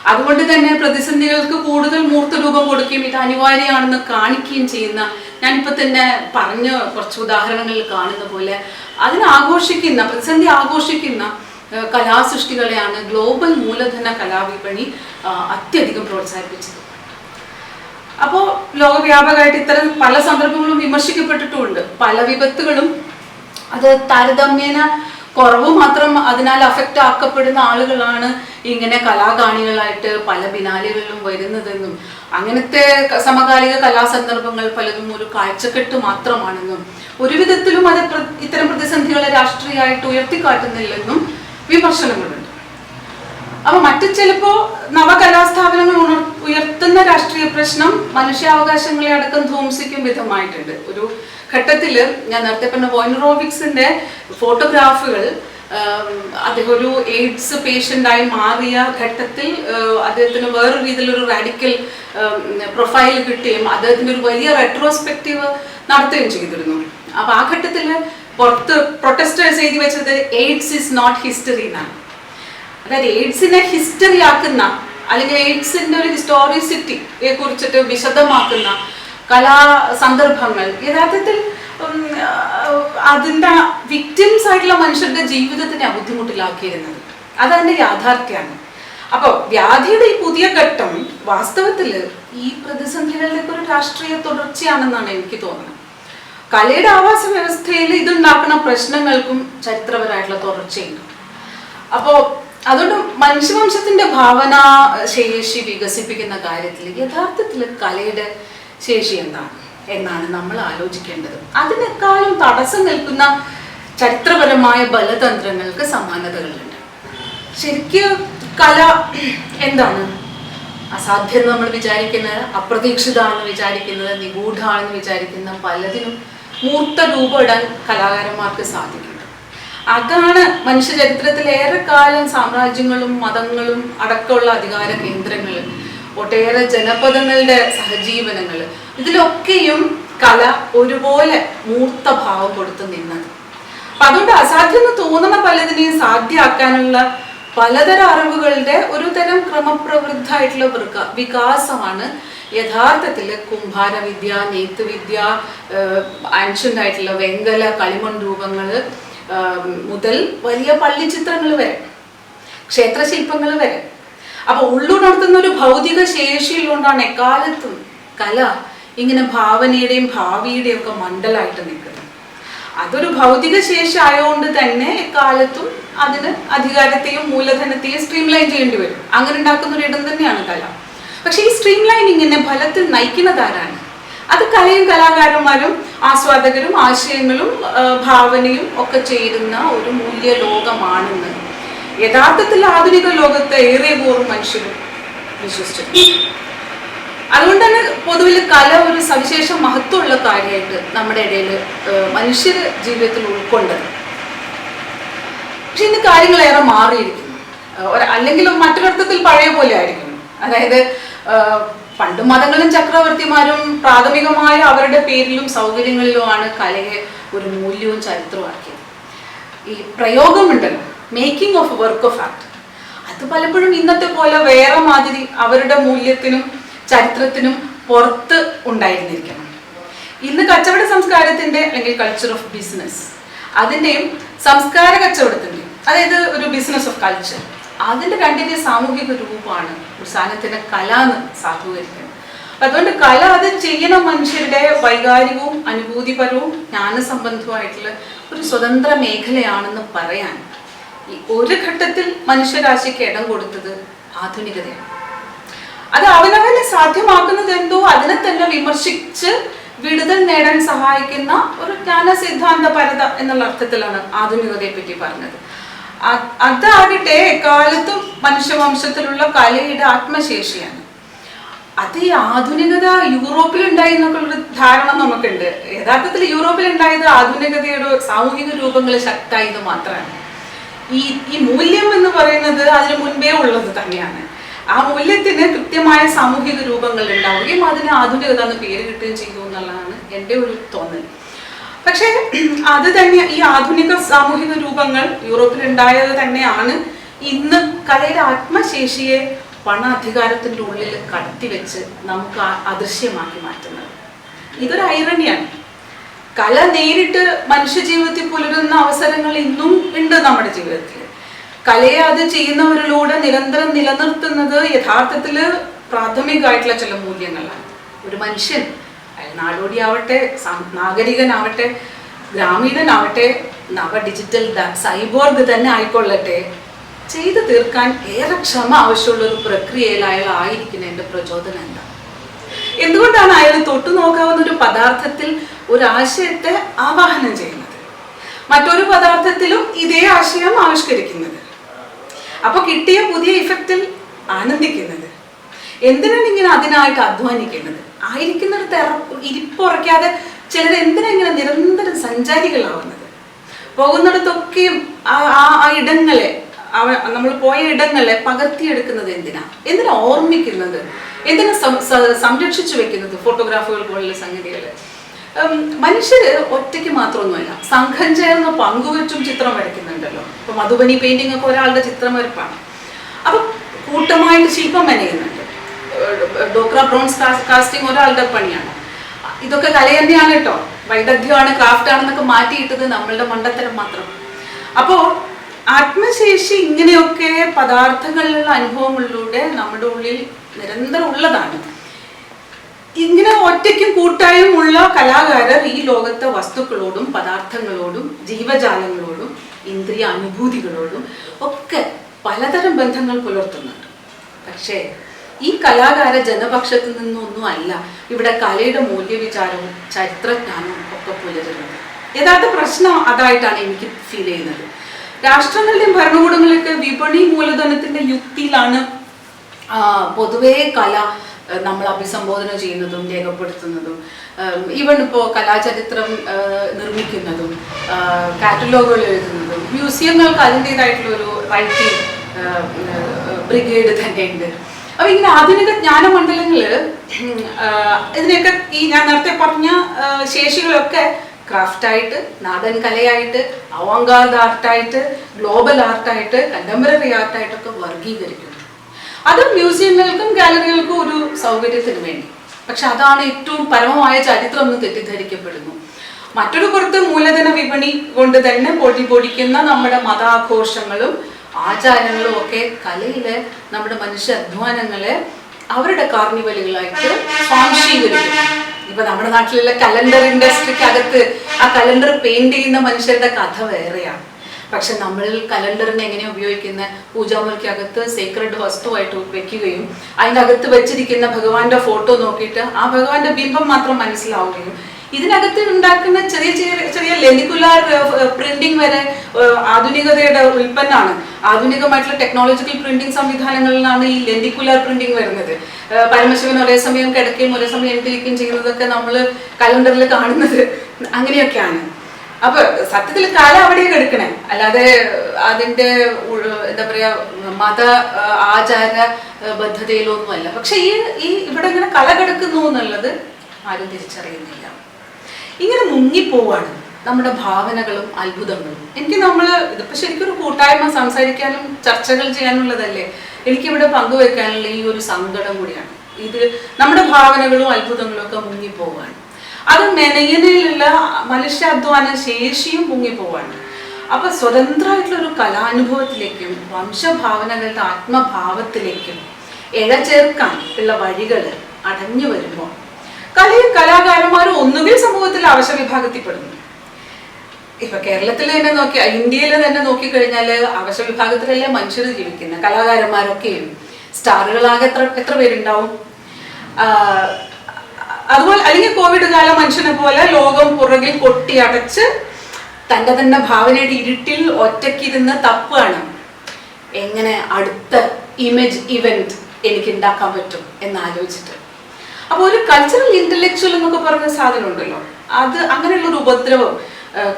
അതുകൊണ്ട് തന്നെ പ്രതിസന്ധികൾക്ക് കൂടുതൽ മൂർത്ത രൂപം കൊടുക്കുകയും ഇത് അനിവാര്യമാണെന്ന് കാണിക്കുകയും ചെയ്യുന്ന, ഞാനിപ്പോൾ തന്നെ പറഞ്ഞ കുറച്ച് ഉദാഹരണങ്ങളിൽ കാണുന്ന പോലെ പ്രതിസന്ധി ആഘോഷിക്കുന്ന കലാസൃഷ്ടികളെയാണ് ഗ്ലോബൽ മൂലധന കലാവിപണി അത്യധികം പ്രോത്സാഹിപ്പിച്ചത്. അപ്പോൾ ലോകവ്യാപകമായിട്ട് ഇത്തരം പല സന്ദർഭങ്ങളും വിമർശിക്കപ്പെട്ടിട്ടുമുണ്ട്. പല വിപത്തുകളും അത് താരതമ്യേന കുറവ് മാത്രം അതിനാൽ അഫക്റ്റ് ആക്കപ്പെടുന്ന ആളുകളാണ് ഇങ്ങനെ കലാകാണികളായിട്ട് പല ബിനാലികളിലും വരുന്നതെന്നും അങ്ങനത്തെ സമകാലിക കലാസന്ദർഭങ്ങൾ പലതും ഒരു കാഴ്ചക്കെട്ട് മാത്രമാണെന്നും ഒരു വിധത്തിലും അത് ഇത്തരം പ്രതിസന്ധികളെ രാഷ്ട്രീയമായിട്ട് ഉയർത്തിക്കാട്ടുന്നില്ലെന്നും വിമർശനങ്ങളുണ്ട്. അപ്പൊ ചിലപ്പോ നവകലാസ്ഥാപനങ്ങൾ ഉയർത്തുന്ന രാഷ്ട്രീയ പ്രശ്നം മനുഷ്യാവകാശങ്ങളെ അടക്കം ധ്വംസിക്കും വിധമായിട്ടുണ്ട്. ഒരു ഘട്ടത്തില് ഞാൻ നേരത്തെ പറഞ്ഞ വോയ്നറോവിക്സിന്റെ ഫോട്ടോഗ്രാഫുകൾ, അദ്ദേഹം ഒരു എയ്ഡ്സ് പേഷ്യൻ്റായി മാറിയ ഘട്ടത്തിൽ അദ്ദേഹത്തിന് വേറൊരു രീതിയിലൊരു റാഡിക്കൽ പ്രൊഫൈൽ കിട്ടുകയും അദ്ദേഹത്തിന് ഒരു വലിയ റെട്രോസ്പെക്റ്റീവ് നടത്തുകയും ചെയ്തിരുന്നു. അപ്പൊ ആ ഘട്ടത്തിൽ പുറത്ത് പ്രൊട്ടസ്റ്റേഴ്സ് എഴുതി വെച്ചത് എയ്ഡ്സ് ഇസ് നോട്ട് ഹിസ്റ്ററി എന്നാണ്. അതായത് എയ്ഡ്സിനെ ഹിസ്റ്ററി ആക്കുന്ന അല്ലെങ്കിൽ എയ്ഡ്സിന്റെ ഒരു ഹിസ്റ്റോറിസിറ്റിയെ കുറിച്ചിട്ട് വിശദമാക്കുന്ന കലാ സന്ദർഭങ്ങൾ യഥാർത്ഥത്തിൽ അതിൻ്റെ വിക്ടിംസ് ആയിട്ടുള്ള മനുഷ്യരുടെ ജീവിതത്തിനെ ബുദ്ധിമുട്ടിലാക്കിയിരുന്നത് അതതിൻ്റെ യാഥാർത്ഥ്യമാണ്. അപ്പോൾ വ്യാധിയുടെ ഈ പുതിയ ഘട്ടം വാസ്തവത്തിൽ ഈ പ്രതിസന്ധികളിലേക്ക് ഒരു രാഷ്ട്രീയ തുടർച്ചയാണെന്നാണ് എനിക്ക് തോന്നുന്നത്. കലയുടെ ആവാസ വ്യവസ്ഥയിൽ ഇതുണ്ടാക്കുന്ന പ്രശ്നങ്ങൾക്കും ചരിത്രപരമായിട്ടുള്ള തുടർച്ചയുണ്ട്. അപ്പോൾ അതുകൊണ്ട് മനുഷ്യവംശത്തിന്റെ ഭാവനാ ശേഷി വികസിപ്പിക്കുന്ന കാര്യത്തിൽ യഥാർത്ഥത്തിൽ കലയുടെ ശേഷി എന്താണ് എന്നാണ് നമ്മൾ ആലോചിക്കേണ്ടത്. അതിനേക്കാളും തടസ്സം നിൽക്കുന്ന ചരിത്രപരമായ ബലതന്ത്രങ്ങൾക്ക് സമാനതകളുണ്ട്. ശരിക്കും കല എന്താണ്? അസാധ്യം എന്ന് നമ്മൾ വിചാരിക്കുന്നത്, അപ്രതീക്ഷിതമാണെന്ന് വിചാരിക്കുന്നത്, നിഗൂഢമാണെന്ന് വിചാരിക്കുന്ന പലതിനും മൂർത്ത രൂപം ഇടാൻ കലാകാരന്മാർക്ക് സാധിക്കും. അതാണ് മനുഷ്യ ചരിത്രത്തിൽ ഏറെക്കാലം സാമ്രാജ്യങ്ങളും മതങ്ങളും അടക്കമുള്ള അധികാര കേന്ദ്രങ്ങൾ, ഒട്ടേറെ ജനപദങ്ങളുടെ സഹജീവനങ്ങൾ, ഇതിലൊക്കെയും കല ഒരുപോലെ മൂർത്തഭാവം കൊടുത്തു നിന്നത്. അപ്പൊ അതുകൊണ്ട് അസാധ്യം എന്ന് തോന്നുന്ന പലതിനെയും സാധ്യമാക്കാനുള്ള പലതരം അറിവുകളുടെ ഒരു തരം ക്രമപ്രവൃദ്ധമായിട്ടുള്ള വികാസമാണ് യഥാർത്ഥത്തിൽ കുംഭാരവിദ്യ, നെയ്ത്തുവിദ്യ, ആൻഷ്യൻ്റ് ആയിട്ടുള്ള വെങ്കല കളിമൺ രൂപങ്ങൾ മുതൽ വലിയ പള്ളിച്ചിത്രങ്ങൾ വരെ, ക്ഷേത്രശില്പങ്ങൾ വരെ. അപ്പൊ ഉള്ളുണർത്തുന്ന ഒരു ഭൗതിക ശേഷിയിലുകൊണ്ടാണ് എക്കാലത്തും കല ഇങ്ങനെ ഭാവനയുടെയും ഭാവിയുടെയും ഒക്കെ മണ്ഡലമായിട്ട് നിൽക്കുന്നത്. അതൊരു ഭൗതിക ശേഷി ആയതുകൊണ്ട് തന്നെ എക്കാലത്തും അതിന് അധികാരത്തെയും മൂലധനത്തെയും സ്ട്രീം ലൈൻ ചെയ്യേണ്ടി വരും. അങ്ങനെ ഉണ്ടാക്കുന്ന ഒരു ഇടം തന്നെയാണ് കല. പക്ഷെ ഈ സ്ട്രീം ലൈനിങ്ങിനെ ഫലത്തിൽ നയിക്കുന്നതാരാണ്? അത് കലയും കലാകാരന്മാരും ആസ്വാദകരും ആശയങ്ങളും ഭാവനയും ഒക്കെ ചേരുന്ന ഒരു മൂല്യ ലോകമാണെന്ന് യഥാർത്ഥത്തിൽ ആധുനിക ലോകത്തെ ഏറെ കൂറും മനുഷ്യരും വിശ്വസിച്ചിട്ടുണ്ട്. അതുകൊണ്ട് തന്നെ പൊതുവിൽ കല ഒരു സവിശേഷ മഹത്വമുള്ള കാര്യമായിട്ട് നമ്മുടെ ഇടയിൽ മനുഷ്യ ജീവിതത്തിൽ ഉൾക്കൊണ്ടത്. പക്ഷെ ഇന്ന് കാര്യങ്ങളേറെ മാറിയിരിക്കുന്നു. അല്ലെങ്കിൽ മറ്റൊരർത്ഥത്തിൽ പഴയ പോലെ ആയിരിക്കുന്നു. അതായത് പണ്ട് മതങ്ങളും ചക്രവർത്തിമാരും പ്രാഥമികമായ അവരുടെ പേരിലും സൗകര്യങ്ങളിലുമാണ് കലയെ ഒരു മൂല്യവും ചരിത്രമാക്കിയത്. ഈ പ്രയോഗമുണ്ടല്ലോ, making of work of art, അത് പലപ്പോഴും ഇന്നത്തെ പോലെ വേറെ മാതിരി അവരുടെ മൂല്യത്തിനും ചരിത്രത്തിനും പുറത്ത് ഉണ്ടായിരുന്നിരിക്കണം. ഇന്ന് കച്ചവട സംസ്കാരത്തിന്റെ അല്ലെങ്കിൽ കൾച്ചർ ഓഫ് ബിസിനസ്, അതിൻ്റെയും സംസ്കാര കച്ചവടത്തിൻ്റെയും, അതായത് ഒരു ബിസിനസ് ഓഫ് കൾച്ചർ, അതിൻ്റെ രണ്ടിൻ്റെ സാമൂഹിക രൂപമാണ് ഒരു സാധനത്തിൻ്റെ കല എന്ന് സാധൂകരിക്കുന്നത്. അതുകൊണ്ട് കല അത് ചെയ്യുന്ന മനുഷ്യരുടെ വൈകാരികവും അനുഭൂതിപരവും ജ്ഞാനസംബന്ധവുമായിട്ടുള്ള ഒരു സ്വതന്ത്ര മേഖലയാണെന്ന് പറയാൻ ഈ ഒരു ഘട്ടത്തിൽ മനുഷ്യരാശിക്ക് ഇടം കൊടുത്തത് ആധുനികതയാണ്. അത് അവനവനെ സാധ്യമാക്കുന്നത് എന്തോ അതിനെ തന്നെ വിമർശിച്ച് വിടുതൽ നേടാൻ സഹായിക്കുന്ന ഒരു ജ്ഞാന സിദ്ധാന്തപരത എന്നുള്ള അർത്ഥത്തിലാണ് ആധുനികതയെ പറ്റി പറഞ്ഞത്. അതാകട്ടെ എക്കാലത്തും മനുഷ്യവംശത്തിലുള്ള കലയുടെ ആത്മശേഷിയാണ്. അത് ഈ ആധുനികത യൂറോപ്പിൽ ഉണ്ടായി എന്നൊക്കെയുള്ളൊരു ധാരണ നമുക്കുണ്ട്. യഥാർത്ഥത്തിൽ യൂറോപ്പിൽ ഉണ്ടായത് ആധുനികതയുടെ സാമൂഹിക രൂപങ്ങൾ ശക്തമായത് മാത്രമാണ്. ഈ മൂല്യം എന്ന് പറയുന്നത് അതിന് മുൻപേ ഉള്ളത് തന്നെയാണ്. ആ മൂല്യത്തിന് കൃത്യമായ സാമൂഹിക രൂപങ്ങൾ ഉണ്ടാവുകയും അതിന് ആധുനികത എന്ന് പേര് കിട്ടുകയും ചെയ്തു എന്നുള്ളതാണ് എൻ്റെ ഒരു തോന്നൽ. പക്ഷേ അത് തന്നെ ഈ ആധുനിക സാമൂഹിക രൂപങ്ങൾ യൂറോപ്പിൽ ഉണ്ടായത് തന്നെയാണ് ഇന്ന് കലയുടെ ആത്മശേഷിയെ പണ അധികാരത്തിൻ്റെ ഉള്ളിൽ കടത്തിവെച്ച് നമുക്ക് അദൃശ്യമാക്കി മാറ്റുന്നത്. ഇതൊരു ഐറണിയാണ്. കല നേരിട്ട് മനുഷ്യജീവിതത്തിൽ പുലരുന്ന അവസരങ്ങൾ ഇന്നും ഉണ്ട് നമ്മുടെ ജീവിതത്തിൽ. കലയെ അത് ചെയ്യുന്നവരിലൂടെ നിരന്തരം നിലനിർത്തുന്നത് യഥാർത്ഥത്തിൽ പ്രാഥമികമായിട്ടുള്ള ചില മൂല്യങ്ങളാണ്. ഒരു മനുഷ്യൻ, നാടോടിയാവട്ടെ, നാഗരികനാവട്ടെ, ഗ്രാമീണനാവട്ടെ, ഡിജിറ്റൽ സൈബോർഗ് തന്നെ ആയിക്കൊള്ളട്ടെ, ചെയ്തു തീർക്കാൻ ഏറെ ക്ഷമ ആവശ്യമുള്ള ഒരു പ്രക്രിയയിൽ അയാൾ ആയിരിക്കുന്നതിൻ്റെ പ്രചോദനം എന്താ? എന്തുകൊണ്ടാണ് അയാൾ തൊട്ടു നോക്കാവുന്ന ഒരു പദാർത്ഥത്തിൽ ഒരു ആശയത്തെ ആവാഹനം ചെയ്യുന്നത്, മറ്റൊരു പദാർത്ഥത്തിലും ഇതേ ആശയം ആവിഷ്കരിക്കുന്നത്, അപ്പൊ കിട്ടിയ പുതിയ ഇഫക്റ്റിൽ ആനന്ദിക്കുന്നത്? എന്തിനാണ് ഇങ്ങനെ അതിനായിട്ട് അധ്വാനിക്കുന്നത്? ആയിരിക്കുന്നിടത്ത് ഇരിപ്പുറയ്ക്കാതെ ചിലർ എന്തിനാ നിരന്തരം സഞ്ചാരികളാവുന്നത്? പോകുന്നിടത്തൊക്കെയും ആ ഇടങ്ങളെ, നമ്മൾ പോയ ഇടങ്ങളെ പകർത്തിയെടുക്കുന്നത് എന്തിനാ ഓർമ്മിക്കുന്നത്, എന്തിനാ സംരക്ഷിച്ചു വെക്കുന്നത്? ഫോട്ടോഗ്രാഫുകൾ പോലുള്ള സംഗതികൾ. മനുഷ്യര് ഒറ്റയ്ക്ക് മാത്രമൊന്നുമല്ല, സംഘം ചേർന്ന് പങ്കുവെച്ചും ചിത്രം വരയ്ക്കുന്നുണ്ടല്ലോ. ഇപ്പൊ മധുബനി പെയിന്റിംഗ് ഒക്കെ ഒരാളുടെ ചിത്രം വരപ്പാണ്. അപ്പൊ കൂട്ടമായിട്ട് ശില്പം മെനയുന്നുണ്ട്. ഡോക്ര ബ്രോൺസ് കാസ്റ്റിംഗ് ഒരാളുടെ പണിയാണ്. ഇതൊക്കെ കല തന്നെയാണ് കേട്ടോ, വൈദഗ്ധ്യമാണ്, ക്രാഫ്റ്റ് ആണെന്നൊക്കെ മാറ്റിയിട്ടത് നമ്മളുടെ മണ്ടത്തരം മാത്രം. അപ്പോ ആത്മശേഷി ഇങ്ങനെയൊക്കെ പദാർത്ഥങ്ങളിലുള്ള അനുഭവങ്ങളിലൂടെ നമ്മുടെ ഉള്ളിൽ നിരന്തരം ഉള്ളതാണ്. ഇങ്ങനെ ഒറ്റയ്ക്കും കൂട്ടായും ഉള്ള കലാകാരർ ഈ ലോകത്തെ വസ്തുക്കളോടും പദാർത്ഥങ്ങളോടും ജീവജാലങ്ങളോടും ഇന്ദ്രിയ അനുഭൂതികളോടും ഒക്കെ പലതരം ബന്ധങ്ങൾ പുലർത്തുന്നുണ്ട്. പക്ഷേ ഈ കലാകാര ജനപക്ഷത്തിൽ നിന്നൊന്നും അല്ല ഇവിടെ കലയുടെ മൂല്യവിചാരവും ചരിത്രജ്ഞാനവും ഒക്കെ പുലരുന്നത്. യഥാർത്ഥ പ്രശ്നം അതായിട്ടാണ് എനിക്ക് ഫീൽ ചെയ്യുന്നത്. രാഷ്ട്രങ്ങളുടെയും ഭരണകൂടങ്ങളിലൊക്കെ വിപണി മൂലധനത്തിന്റെ യുക്തിയിലാണ് പൊതുവേ കല നമ്മൾ അഭിസംബോധന ചെയ്യുന്നതും രേഖപ്പെടുത്തുന്നതും ഈവൻ ഇപ്പോൾ കലാചരിത്രം നിർമ്മിക്കുന്നതും കാറ്റലോഗുകൾ എഴുതുന്നതും മ്യൂസിയങ്ങൾക്ക് അതിൻ്റെതായിട്ടുള്ള ഒരു റൈറ്റിംഗ് ബ്രിഗേഡ് തന്നെയുണ്ട്. അപ്പോൾ ഇങ്ങനെ ആധുനിക ജ്ഞാനമണ്ഡലങ്ങൾ ഇതിനെയൊക്കെ ഈ ഞാൻ നേരത്തെ പറഞ്ഞ ശേഷികളൊക്കെ ക്രാഫ്റ്റായിട്ട്, നാടൻ കലയായിട്ട്, അവങ്കാർഡ് ആർട്ടായിട്ട്, ഗ്ലോബൽ ആർട്ടായിട്ട്, കണ്ടംപററി ആർട്ടായിട്ടൊക്കെ വർഗീകരിക്കുന്നു. അത് മ്യൂസിയങ്ങൾക്കും ഗാലറികൾക്കും ഒരു സൗകര്യത്തിന് വേണ്ടി. പക്ഷെ അതാണ് ഏറ്റവും പരമമായ ചരിത്രം എന്ന് തെറ്റിദ്ധരിക്കപ്പെടുന്നു. മറ്റൊരു പുറത്ത് മൂലധന വിപണി കൊണ്ട് തന്നെ പൊടിക്കുന്ന നമ്മുടെ മതാഘോഷങ്ങളും ആചാരങ്ങളും ഒക്കെ കലയിലെ നമ്മുടെ മനുഷ്യ അധ്വാനങ്ങളെ അവരുടെ കാർണിവലുകളായിട്ട് സ്വാംശീകരിക്കും. ഇപ്പൊ നമ്മുടെ നാട്ടിലുള്ള കലണ്ടർ ഇൻഡസ്ട്രിക്ക് അകത്ത് ആ കലണ്ടർ പെയിന്റ് ചെയ്യുന്ന മനുഷ്യരുടെ കഥ വേറെയാണ്. പക്ഷെ നമ്മൾ കലണ്ടറിനെ എങ്ങനെ ഉപയോഗിക്കുന്ന പൂജാമുറിക്കകത്ത് സീക്രട്ട് വസ്തുവായിട്ട് വെക്കുകയും അതിൻ്റെ അകത്ത് വെച്ചിരിക്കുന്ന ഭഗവാന്റെ ഫോട്ടോ നോക്കിയിട്ട് ആ ഭഗവാന്റെ ബിംബം മാത്രം മനസ്സിലാവുകയും ഇതിനകത്ത് ഉണ്ടാക്കുന്ന ചെറിയ ചെറിയ ചെറിയ ലെനിക്കുലാർ പ്രിന്റിംഗ് വരെ ആധുനികതയുടെ ഉൽപ്പന്നമാണ്. ആധുനികമായിട്ടുള്ള ടെക്നോളജിക്കൽ പ്രിന്റിംഗ് സംവിധാനങ്ങളിലാണ് ഈ ലെനിക്കുലാർ പ്രിന്റിംഗ് വരുന്നത്. പരമശിവൻ ഒരേ സമയം കിടക്കുകയും ഒരേ സമയം എഴുതിയിരിക്കുകയും ചെയ്യുന്നതൊക്കെ നമ്മൾ കലണ്ടറിൽ കാണുന്നത് അങ്ങനെയൊക്കെയാണ്. അപ്പൊ സത്യത്തിൽ കല അവിടെയൊക്കെ എടുക്കണേ, അല്ലാതെ അതിന്റെ എന്താ പറയാ മത ആചാര ബദ്ധതയിലൊന്നുമല്ല. പക്ഷെ ഈ ഇവിടെ ഇങ്ങനെ കല കിടക്കുന്നു എന്നുള്ളത് ആരും തിരിച്ചറിയുന്നില്ല. ഇങ്ങനെ മുങ്ങിപ്പോവാണ് നമ്മുടെ ഭാവനകളും അത്ഭുതങ്ങളും. ഇതിപ്പോ ശരിക്കൊരു കൂട്ടായ്മ സംസാരിക്കാനും ചർച്ചകൾ ചെയ്യാനുള്ളതല്ലേ. എനിക്കിവിടെ പങ്കുവെക്കാനുള്ള ഈ ഒരു സങ്കടം കൂടിയാണ്. ഇത് നമ്മുടെ ഭാവനകളും അത്ഭുതങ്ങളും ഒക്കെ മുങ്ങിപ്പോവാണ്. അത് മെനയനിലുള്ള മനുഷ്യാധ്വാന ശേഷിയും മുങ്ങിപ്പോവാണ്. അപ്പൊ സ്വതന്ത്രമായിട്ടുള്ള ഒരു കലാനുഭവത്തിലേക്കും വംശഭാവനകളുടെ ആത്മഭാവത്തിലേക്കും ഇഴചേർക്കാൻ ഉള്ള വഴികൾ അടഞ്ഞു വരുമ്പോൾ കലയും കലാകാരന്മാരും ഒന്നുകിൽ സമൂഹത്തിൽ അവശ വിഭാഗത്തിൽപ്പെടുന്നു. ഇപ്പൊ കേരളത്തിൽ തന്നെ ഇന്ത്യയിൽ തന്നെ നോക്കിക്കഴിഞ്ഞാൽ അവശ വിഭാഗത്തിലല്ലേ മനുഷ്യർ ജീവിക്കുന്നത്. കലാകാരന്മാരൊക്കെയും സ്റ്റാറുകളാകെ എത്ര പേരുണ്ടാവും. അതുപോലെ അല്ലെങ്കിൽ കോവിഡ് കാല മനുഷ്യനെ പോലെ ലോകം പുറകിൽ കൊട്ടിയടച്ച് തൻ്റെ തന്നെ ഭാവനയുടെ ഇരുട്ടിൽ ഒറ്റയ്ക്കിരുന്ന് തപ്പാണ് എങ്ങനെ അടുത്ത ഇമേജ് ഇവന്റ് എനിക്ക് ഉണ്ടാക്കാൻ പറ്റും എന്നാലോചിച്ചിട്ട്. അപ്പൊ ഒരു കൾച്ചറൽ ഇന്റലക്ച്വൽ എന്നൊക്കെ പറഞ്ഞ സാധനം ഉണ്ടല്ലോ, അത് അങ്ങനെയുള്ള ഒരു ഉപദ്രവം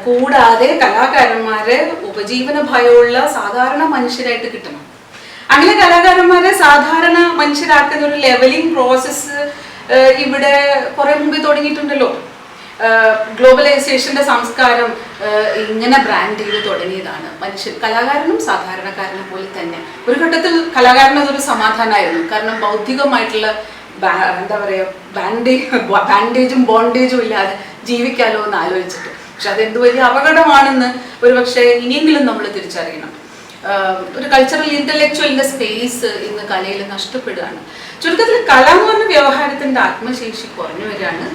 കൂടാതെ കലാകാരന്മാരെ ഉപജീവന ഭയമുള്ള സാധാരണ മനുഷ്യരായിട്ട് കിട്ടണം. അങ്ങനെ കലാകാരന്മാരെ സാധാരണ മനുഷ്യരാക്കുന്ന ഒരു ലെവലിംഗ് പ്രോസസ്സ് ഇവിടെ കുറെ മുമ്പ് തുടങ്ങിയിട്ടുണ്ടല്ലോ. ഗ്ലോബലൈസേഷന്റെ സംസ്കാരം ഇങ്ങനെ ബ്രാൻഡ് ചെയ്ത് തുടങ്ങിയതാണ്. കലാകാരനും സാധാരണക്കാരനെ പോലെ തന്നെ ഒരു ഘട്ടത്തിൽ കലാകാരൻ അതൊരു സമാധാനമായിരുന്നു. കാരണം ബൗദ്ധികമായിട്ടുള്ള എന്താ പറയാ ബാൻഡേജും ബോണ്ടേജും ഇല്ലാതെ ജീവിക്കാലോ എന്ന് ആലോചിച്ചിട്ട്. പക്ഷെ അതെന്ത് വലിയ അപകടമാണെന്ന് ഒരുപക്ഷെ ഇനിയെങ്കിലും നമ്മൾ തിരിച്ചറിയണം. ഒരു കൾച്ചറൽ ഇന്റലക്ച്വലിന്റെ സ്പേസ് ഇന്ന് കലയിൽ നഷ്ടപ്പെടുകയാണ്. ചുരുക്കത്തിൽ കല എന്ന് പറഞ്ഞ വ്യവഹാരത്തിന്റെ ആത്മശേഷി കുറഞ്ഞു വരികയാണ്.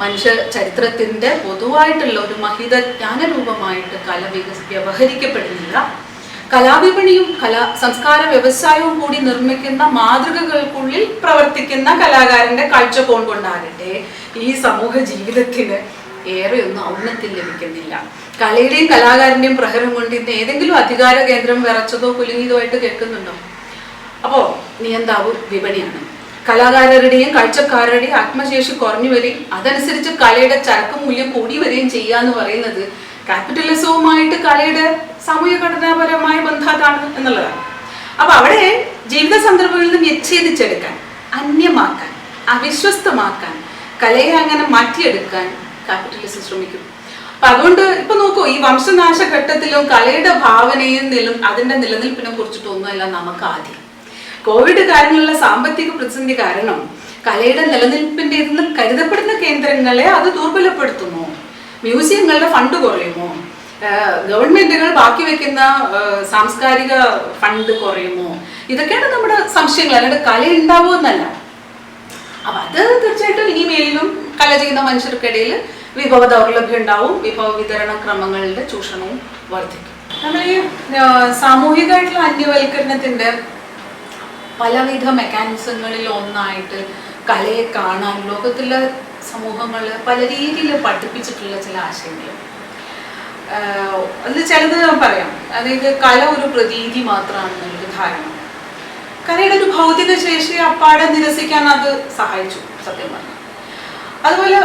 മനുഷ്യ ചരിത്രത്തിന്റെ പൊതുവായിട്ടുള്ള ഒരു മഹിത ജ്ഞാനരൂപമായിട്ട് കല വ്യവഹരിക്കപ്പെടുന്നില്ല. കലാവിപണിയും സംസ്കാര വ്യവസായവും കൂടി നിർമ്മിക്കുന്ന മാതൃകകൾക്കുള്ളിൽ പ്രവർത്തിക്കുന്ന കലാകാരന്റെ കാഴ്ചപ്പാട് കൊണ്ടാകട്ടെ ഈ സമൂഹ ജീവിതത്തിന് ഏറെയൊന്നും ഔന്നത്തിൽ ലഭിക്കുന്നില്ല. കലയുടെയും കലാകാരന്റെയും പ്രഹരം കൊണ്ട് ഇന്ന് ഏതെങ്കിലും അധികാര കേന്ദ്രം വിറച്ചതോ കുലുങ്ങിയതോ ആയിട്ട് കേൾക്കുന്നുണ്ടോ? അപ്പോ നിയന്താവ് വിപണിയാണ്. കലാകാരരുടെയും കാഴ്ചക്കാരുടെയും ആത്മശേഷി കുറഞ്ഞു വരികയും അതനുസരിച്ച് കലയുടെ ചരക്ക് മൂല്യം കൂടി വരികയും ചെയ്യാന്ന് പറയുന്നത് ക്യാപിറ്റലിസവുമായിട്ട് കലയുടെ സാമൂഹ്യ ഘടനാപരമായ ബന്ധമാണ് എന്നുള്ളതാണ്. അപ്പൊ അവിടെ ജീവിത സന്ദർഭങ്ങളിൽ നിന്ന് വ്യച്ഛേദിച്ചെടുക്കാൻ, അന്യമാക്കാൻ, അവിശ്വസ്തമാക്കാൻ, കലയെ അങ്ങനെ മാറ്റിയെടുക്കാൻ ക്യാപിറ്റലിസം ശ്രമിക്കും. അപ്പൊ അതുകൊണ്ട് ഇപ്പൊ നോക്കൂ, ഈ വംശനാശ ഘട്ടത്തിലും കലയുടെ ഭാവനയും അതിന്റെ നിലനിൽപ്പിനെ കുറിച്ചിട്ടൊന്നുമല്ല നമുക്ക് ആദ്യം. കോവിഡ് കാരണമുള്ള സാമ്പത്തിക പ്രതിസന്ധി കാരണം കലയുടെ നിലനിൽപ്പിന്റെ ഇതിന് കരുതപ്പെടുന്ന കേന്ദ്രങ്ങളെ അത് ദുർബലപ്പെടുത്തുമോ? മ്യൂസിയങ്ങളുടെ ഫണ്ട് കുറയുമോ? ഗവൺമെന്റുകൾ ബാക്കി വെക്കുന്ന സാംസ്കാരിക ഫണ്ട് കുറയുമോ? ഇതൊക്കെയാണ് നമ്മുടെ സംശയങ്ങൾ. അല്ലാണ്ട് കല ഉണ്ടാവുമോ എന്നല്ല. അപ്പൊ അത് തീർച്ചയായിട്ടും ഇനി മേലിലും കല ചെയ്യുന്ന മനുഷ്യർക്കിടയിൽ വിഭവ ദൗർലഭ്യം ഉണ്ടാവും. വിഭവ വിതരണ ക്രമങ്ങളുടെ ചൂഷണവും വർദ്ധിക്കും. നമ്മൾ ഈ സാമൂഹികമായിട്ടുള്ള അന്യവൽക്കരണത്തിന്റെ പലവിധ മെക്കാനിസങ്ങളിൽ ഒന്നായിട്ട് കലയെ കാണാൻ ലോകത്തിലെ സമൂഹങ്ങൾ പല രീതിയിൽ പഠിപ്പിച്ചിട്ടുള്ള ചില ആശയങ്ങൾ. അതിൽ ചിലത് ഞാൻ പറയാം. അതായത് കല ഒരു പ്രതീതി മാത്രമാണെന്നുള്ളൊരു ധാരണ. കലയുടെ ഒരു ഭൗതിക ശേഷിയെ അപ്പാടെ നിരസിക്കാൻ അത് സഹായിച്ചു സത്യം പറഞ്ഞു. അതുപോലെ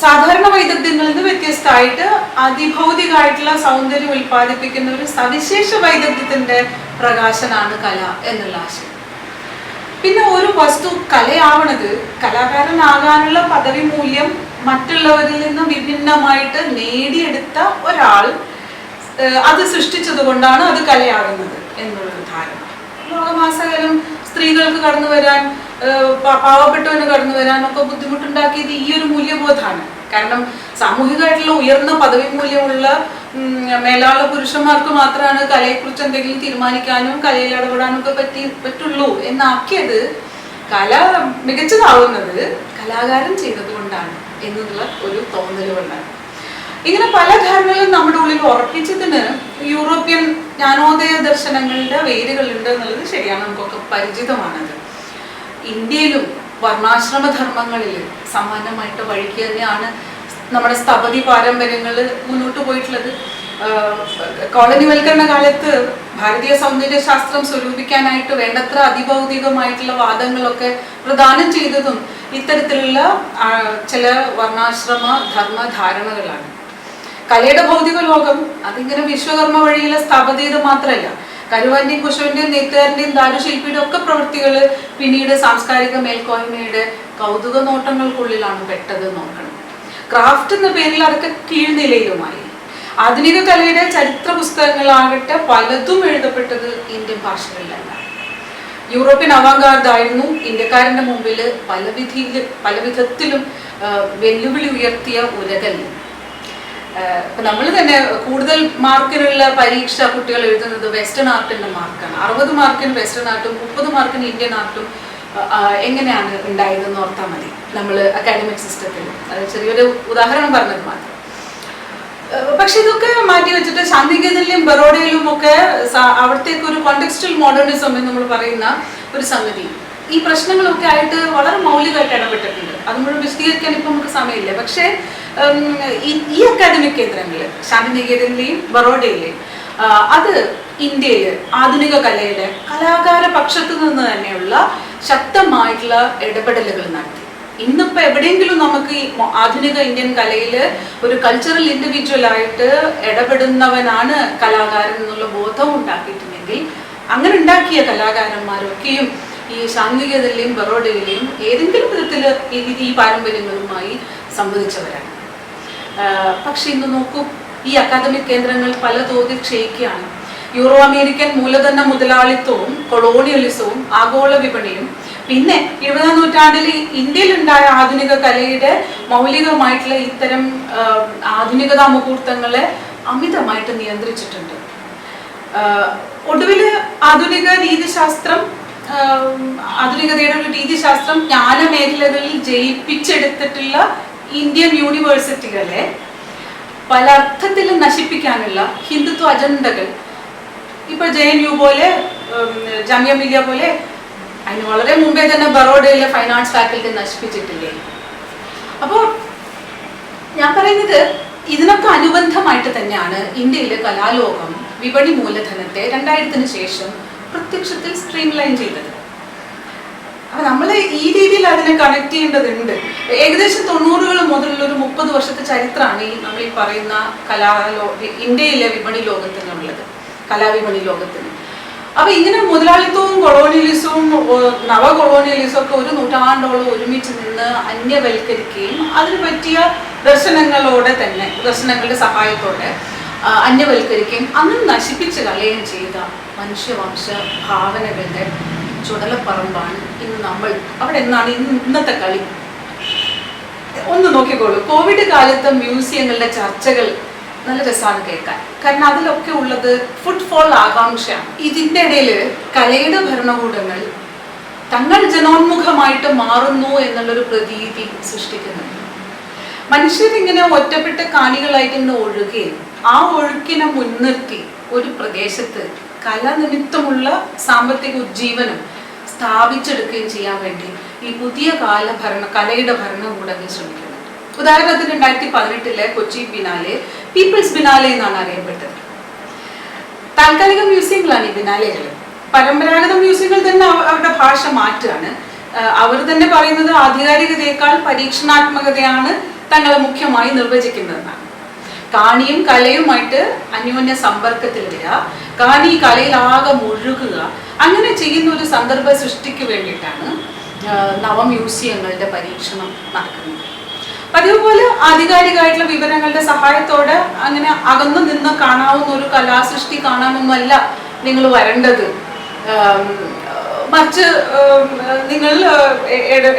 സാധാരണ വൈദഗ്ധ്യങ്ങളിൽ നിന്ന് വ്യത്യസ്തമായിട്ട് അതിഭൗതികമായിട്ടുള്ള സൗന്ദര്യം ഉൽപ്പാദിപ്പിക്കുന്ന ഒരു സവിശേഷ വൈദഗ്ധ്യത്തിന്റെ പ്രകാശനാണ് കല എന്നുള്ള ആശയം. പിന്നെ ഒരു വസ്തു കലയാവണത് കലാകാരനാകാനുള്ള പദവി മൂല്യം മറ്റുള്ളവരിൽ നിന്ന് വിഭിന്നമായിട്ട് നേടിയെടുത്ത ഒരാൾ അത് സൃഷ്ടിച്ചത് കൊണ്ടാണ് അത് കലയാകുന്നത് എന്നുള്ളൊരു ധാരണ. ലോകമാസകലം സ്ത്രീകൾക്ക് കടന്നു വരാൻ, പാവപ്പെട്ടവന് കടന്നു വരാൻ ഒക്കെ ബുദ്ധിമുട്ടുണ്ടാക്കിയത് ഈ ഒരു മൂല്യബോധമാണ്. കാരണം സാമൂഹികമായിട്ടുള്ള ഉയർന്ന പദവി മൂല്യമുള്ള മേലാള പുരുഷന്മാർക്ക് മാത്രമാണ് കലയെക്കുറിച്ച് എന്തെങ്കിലും തീരുമാനിക്കാനും കലയിൽ ഇടപെടാനും ഒക്കെ പറ്റുള്ളൂ എന്നാക്കിയത് കല മികച്ചതാവുന്നത് കലാകാരൻ ചെയ്തത് കൊണ്ടാണ് എന്നുള്ള ഒരു തോന്നൽ കൊണ്ടാണ്. ഇങ്ങനെ പല ധാരണകളും നമ്മുടെ ഉള്ളിൽ ഉറപ്പിച്ചതിന് യൂറോപ്യൻ ജ്ഞാനോദയ ദർശനങ്ങളുടെ വേരുകളുണ്ട് എന്നുള്ളത് ശരിയാണ്, നമുക്കൊക്കെ പരിചിതമാണത്. ഇന്ത്യയിലും വർണ്ണാശ്രമധർമ്മങ്ങളിൽ സമാനമായിട്ട് വഴിക്ക് തന്നെയാണ് നമ്മുടെ സ്ഥപതി പാരമ്പര്യങ്ങൾ മുന്നോട്ട് പോയിട്ടുള്ളത്. കോളനിവൽക്കരണ കാലത്ത് ഭാരതീയ സൗന്ദര്യശാസ്ത്രം സ്വരൂപിക്കാനായിട്ട് വേണ്ടത്ര അതിഭൗതികമായിട്ടുള്ള വാദങ്ങളൊക്കെ പ്രദാനം ചെയ്തതും ഇത്തരത്തിലുള്ള ചില വർണ്ണാശ്രമ ധർമ്മധാരണകളാണ്. കലയുടെ ഭൗതിക ലോകം അതിങ്ങനെ വിശ്വകർമ്മ വഴിയിലെ സ്ഥാപതീയത മാത്രമല്ല, കരുവാന്റെയും കുശവന്റെയും നെയ്ത്തുകാരന്റെയും ദാരുശില്പിയുടെ ഒക്കെ പ്രവൃത്തികൾ പിന്നീട് സാംസ്കാരിക മേൽക്കോയ്മയുടെ കൗതുക നോട്ടങ്ങൾക്കുള്ളിലാണ് പെട്ടത് നോക്കണം. ക്രാഫ്റ്റ് എന്ന പേരിൽ അതൊക്കെ കീഴ്നിലയിലുമായി. ആധുനിക കലയുടെ ചരിത്ര പുസ്തകങ്ങളാകട്ടെ പലതും എഴുതപ്പെട്ടത് ഇന്ത്യൻ ഭാഷകളിലല്ല. യൂറോപ്യൻ അവാങ്കാർഡായിരുന്നു ഇന്ത്യക്കാരന്റെ മുമ്പിൽ പല വിധത്തിലും വെല്ലുവിളി ഉയർത്തിയ ഉലകല്ല്. നമ്മൾ തന്നെ കൂടുതൽ മാർക്കിനുള്ള പരീക്ഷ കുട്ടികൾ എഴുതുന്നത് വെസ്റ്റേൺ ആർട്ടിന്റെ മാർക്കാണ്. 60 മാർക്കിന് വെസ്റ്റേൺ ആർട്ടും 30 മാർക്കിന് ഇന്ത്യൻ ആർട്ടും എങ്ങനെയാണ് ഉണ്ടായതെന്ന് ഓർത്താൽ മതി നമ്മൾ അക്കാഡമിക് സിസ്റ്റത്തിൽ. അത് ചെറിയൊരു ഉദാഹരണം പറഞ്ഞത് മാത്രം. പക്ഷെ ഇതൊക്കെ മാറ്റി വെച്ചിട്ട് ശാന്തിനികേതനിലും ബറോഡയിലും ഒക്കെ അവിടത്തേക്ക് ഒരു കോണ്ടെക്സ്റ്റൽ മോഡേണിസം എന്ന് നമ്മൾ പറയുന്ന ഒരു സംഗതി ഈ പ്രശ്നങ്ങളൊക്കെ ആയിട്ട് വളരെ മൗലികമായിട്ട് ഇടപെട്ടിട്ടുണ്ട്. അത് മുഴുവൻ വിശദീകരിക്കാൻ ഇപ്പം നമുക്ക് സമയമില്ല. പക്ഷേ ഈ അക്കാദമിക് കേന്ദ്രങ്ങൾ ശാന്തിനികേതനിലെയും ബറോഡയിലെയും അത് ഇന്ത്യയിൽ ആധുനിക കലയിലെ കലാകാര പക്ഷത്തു നിന്ന് തന്നെയുള്ള ശക്തമായിട്ടുള്ള ഇടപെടലുകൾ നടത്തി. ഇന്നിപ്പോൾ എവിടെയെങ്കിലും നമുക്ക് ഈ ആധുനിക ഇന്ത്യൻ കലയിൽ ഒരു കൾച്ചറൽ ഇൻഡിവിജ്വൽ ആയിട്ട് ഇടപെടുന്നവനാണ് കലാകാരൻ എന്നുള്ള ബോധം ഉണ്ടാക്കിയിട്ടുണ്ടെങ്കിൽ അങ്ങനെ ഉണ്ടാക്കിയ കലാകാരന്മാരൊക്കെയും ഈ ശാന്തിനികേതനിലെയും ബറോഡയിലെയും ഏതെങ്കിലും വിധത്തിൽ ഈ പാരമ്പര്യങ്ങളുമായി സംവദിച്ചവരാണ്. പക്ഷെ ഇന്ന് നോക്കൂ, ഈ അക്കാദമിക് കേന്ദ്രങ്ങൾ പല തോതിൽ ക്ഷയിക്കുകയാണ്. യൂറോ അമേരിക്കൻ മൂലധന മുതലാളിത്തവും കൊളോണിയലിസവും ആഗോള വിപണിയും പിന്നെ 20ാം നൂറ്റാണ്ടിൽ ഇന്ത്യയിലുണ്ടായ ആധുനിക കലയുടെ മൗലികമായിട്ടുള്ള ഇത്തരം ആധുനികതാ മുഹൂർത്തങ്ങളെ അമിതമായിട്ട് നിയന്ത്രിച്ചിട്ടുണ്ട്. ഒടുവിൽ ആധുനികതയുടെ ഒരു രീതിശാസ്ത്രം ജ്ഞാന മേഖലകളിൽ ജയിപ്പിച്ചെടുത്തിട്ടുള്ള ഇന്ത്യൻ യൂണിവേഴ്സിറ്റികളെ പല അർത്ഥത്തിൽ നശിപ്പിക്കാനുള്ള ഹിന്ദുത്വ അജണ്ടകൾ ഇപ്പൊ JNU പോലെ ജാമിയ മിലിയ പോലെ അതിന് വളരെ മുമ്പേ തന്നെ ബറോഡയിലെ ഫൈൻ ആർട്സ് ഫാക്കൽറ്റി നശിപ്പിച്ചിട്ടില്ലേ. അപ്പോൾ ഞാൻ പറയുന്നത് ഇതിനൊക്കെ അനുബന്ധമായിട്ട് തന്നെയാണ് ഇന്ത്യയിലെ കലാലോകം വിപണി മൂലധനത്തെ 2000-ന് ശേഷം പ്രത്യക്ഷത്തിൽ സ്ട്രീംലൈൻ ചെയ്തത്. അപ്പൊ നമ്മൾ ഈ രീതിയിൽ അതിനെ കണക്ട് ചെയ്യേണ്ടതുണ്ട്. ഏകദേശം 90-കൾ മുതലുള്ള ഒരു 30 വർഷത്തെ ചരിത്രമാണ് നമ്മൾ ഈ പറയുന്ന ഇന്ത്യയിലെ വിപണി ലോകത്തിനുള്ളത്, കലാവിപണി ലോകത്തിന്. അപ്പൊ ഇങ്ങനെ മുതലാളിത്തവും കൊളോണിയലിസവും നവ കൊളോണിയലിസവും ഒക്കെ ഒരു നൂറ്റാണ്ടോളം ഒരുമിച്ച് നിന്ന് അന്യവൽക്കരിക്കുകയും അതിന് പറ്റിയ ദർശനങ്ങളുടെ സഹായത്തോടെ അന്യവൽക്കരിക്കുകയും അങ്ങനെ നശിപ്പിച്ച് കളയുകയും ചെയ്ത മനുഷ്യവംശ ഭാവനകളുടെ ചുടലപ്പറമ്പാണ് ഇന്ന് നമ്മൾ. അവിടെ എന്നാണ് ഇന്നത്തെ കളി. ഒന്ന് നോക്കിക്കോളൂ, കോവിഡ് കാലത്ത് മ്യൂസിയങ്ങളുടെ ചർച്ചകൾ നല്ല രസമാണ് കേൾക്കാൻ. കാരണം അതിലൊക്കെ ഉള്ളത് ഫുട്ഫോൾ ആകാംക്ഷയാണ്. ഇതിൻ്റെ ഇടയിൽ കലയുടെ ഭരണകൂടങ്ങൾ തങ്ങൾ ജനോന്മുഖമായിട്ട് മാറുന്നു എന്നുള്ളൊരു പ്രതീതി സൃഷ്ടിക്കുന്നുണ്ട്. മനുഷ്യരിങ്ങനെ ഒറ്റപ്പെട്ട കാണികളായിട്ട് ഇന്ന് ഒഴുകുകയും ആ ഒഴുക്കിനെ മുൻനിർത്തി ഒരു പ്രദേശത്ത് കലനിമിത്തമുള്ള സാമ്പത്തിക ഉജ്ജീവനം സ്ഥാപിച്ചെടുക്കുകയും ചെയ്യാൻ വേണ്ടി ഈ പുതിയ കലയുടെ ഭരണകൂടങ്ങൾ ശ്രമിക്കുന്നുണ്ട്. ഉദാഹരണത്തിന് 2018 കൊച്ചി ബിനാലെ പീപ്പിൾസ് ബിനാലെ എന്നാണ് അറിയപ്പെട്ടത്. താൽക്കാലിക മ്യൂസിയങ്ങളാണ് ഈ ബിനാലെകൾ. പരമ്പരാഗത മ്യൂസിയങ്ങൾ തന്നെ അവരുടെ ഭാഷ മാറ്റുകയാണ്. അവർ തന്നെ പറയുന്നത് ആധികാരികതയേക്കാൾ പരീക്ഷണാത്മകതയാണ് തങ്ങളെ മുഖ്യമായി നിർവചിക്കുന്നതെന്നാണ്. കാണിയും കലയുമായിട്ട് അന്യോന്യ സമ്പർക്കത്തിൽ വരിക, കാണി കലയിലാകെ മുഴുകുക, അങ്ങനെ ചെയ്യുന്ന ഒരു സന്ദർഭ സൃഷ്ടിക്ക് വേണ്ടിയിട്ടാണ് നവമ്യൂസിയങ്ങളുടെ പരീക്ഷണം നടക്കുന്നത്. അതേപോലെ ആധികാരികമായിട്ടുള്ള വിവരങ്ങളുടെ സഹായത്തോടെ അങ്ങനെ അകന്നു നിന്ന് കാണാവുന്ന ഒരു കലാസൃഷ്ടി കാണാനൊന്നുമല്ല നിങ്ങൾ വരേണ്ടത്. മറിച്ച് നിങ്ങൾ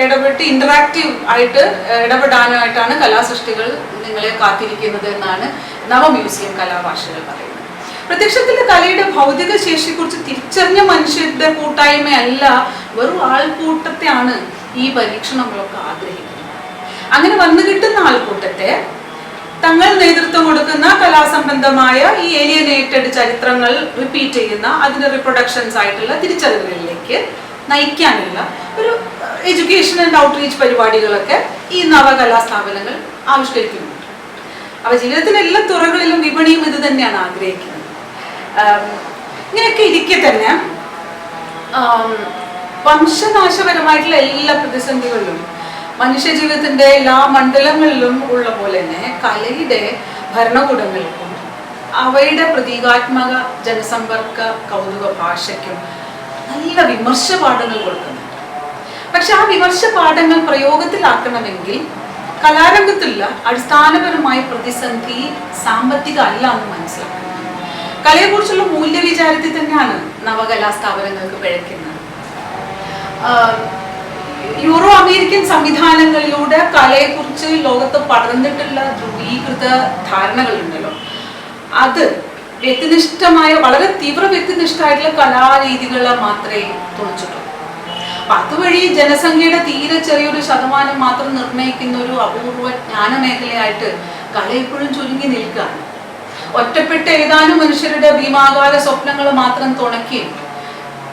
ഇടപെട്ട് ഇന്ററാക്റ്റീവ് ആയിട്ട് ഇടപെടാനായിട്ടാണ് കലാസൃഷ്ടികൾ നിങ്ങളെ കാത്തിരിക്കുന്നത് എന്നാണ് നവമ്യൂസിയം കലാഭാഷകൾ പറയുന്നത്. പ്രത്യക്ഷത്തിൽ കലയുടെ ഭൗതിക ശേഷിയെക്കുറിച്ച് തിരിച്ചറിഞ്ഞ മനുഷ്യരുടെ കൂട്ടായ്മയല്ല, വെറും ആൾക്കൂട്ടത്തെയാണ് ഈ പരീക്ഷണങ്ങളൊക്കെ ആഗ്രഹിക്കുന്നത്. അങ്ങനെ വന്നു കിട്ടുന്ന ആൾക്കൂട്ടത്തെ തങ്ങൾ നേതൃത്വം കൊടുക്കുന്ന കലാസംബന്ധമായ ഈ ഏലിയനേറ്റഡ് ചരിത്രങ്ങൾ റിപ്പീറ്റ് ചെയ്യുന്ന അതിന്റെ റിപ്രൊഡക്ഷൻസ് ആയിട്ടുള്ള തിരിച്ചറിവുകളിലേക്ക് നയിക്കാനുള്ള ഒരു എഡ്യൂക്കേഷൻ ആൻഡ് ഔട്ട്റീച്ച് പരിപാടികളൊക്കെ ഈ നവകലാ സ്ഥാപനങ്ങൾ ആവിഷ്കരിക്കുന്നുണ്ട്. അവ ജീവിതത്തിന്റെ എല്ലാ തുറകളിലും വിപണിയും ഇത് തന്നെയാണ് ആഗ്രഹിക്കുന്നത്. ഇങ്ങനെയൊക്കെ ഇരിക്കെ തന്നെ വംശനാശപരമായിട്ടുള്ള എല്ലാ പ്രതിസന്ധികളിലും മനുഷ്യജീവിതത്തിന്റെ എല്ലാ മണ്ഡലങ്ങളിലും ഉള്ള പോലെ തന്നെ കലയുടെ ഭരണകൂടങ്ങൾക്കും അവയുടെ പ്രതീകാത്മക ജനസമ്പർക്ക കൗതുക ഭാഷയ്ക്കും നല്ല വിമർശ പാഠങ്ങൾ കൊടുക്കുന്നുണ്ട്. പക്ഷെ ആ വിമർശ പാഠങ്ങൾ പ്രയോഗത്തിലാക്കണമെങ്കിൽ കലാരംഗത്തുള്ള അടിസ്ഥാനപരമായ പ്രതിസന്ധി സാമ്പത്തിക അല്ല എന്ന് മനസ്സിലാക്കണം. കലയെക്കുറിച്ചുള്ള മൂല്യവിചാരത്തിൽ തന്നെയാണ് നവകലാ സ്ഥാപനങ്ങൾക്ക് പിഴയ്ക്കുന്നത്. യൂറോ അമേരിക്കൻ സംവിധാനങ്ങളിലൂടെ കലയെക്കുറിച്ച് ലോകത്ത് പടർന്നിട്ടുള്ള ധ്രുവീകൃത ധാരണകളുണ്ടല്ലോ, അത് വ്യക്തിനിഷ്ഠമായ വളരെ തീവ്ര വ്യക്തിനിഷ്ഠമായിട്ടുള്ള കലാരീതികളെ മാത്രമേ തുണച്ചിട്ടുള്ളൂ. അപ്പൊ അതുവഴി ജനസംഖ്യയുടെ തീരെ ചെറിയൊരു ശതമാനം മാത്രം നിർണ്ണയിക്കുന്ന ഒരു അപൂർവ ജ്ഞാനമേഖലയായിട്ട് കല എപ്പോഴും ചുരുങ്ങി നിൽക്കുകയാണ്. ഒറ്റപ്പെട്ട ഏതാനും മനുഷ്യരുടെ ഭീമാകാര സ്വപ്നങ്ങൾ മാത്രം തുണയ്ക്കുകയും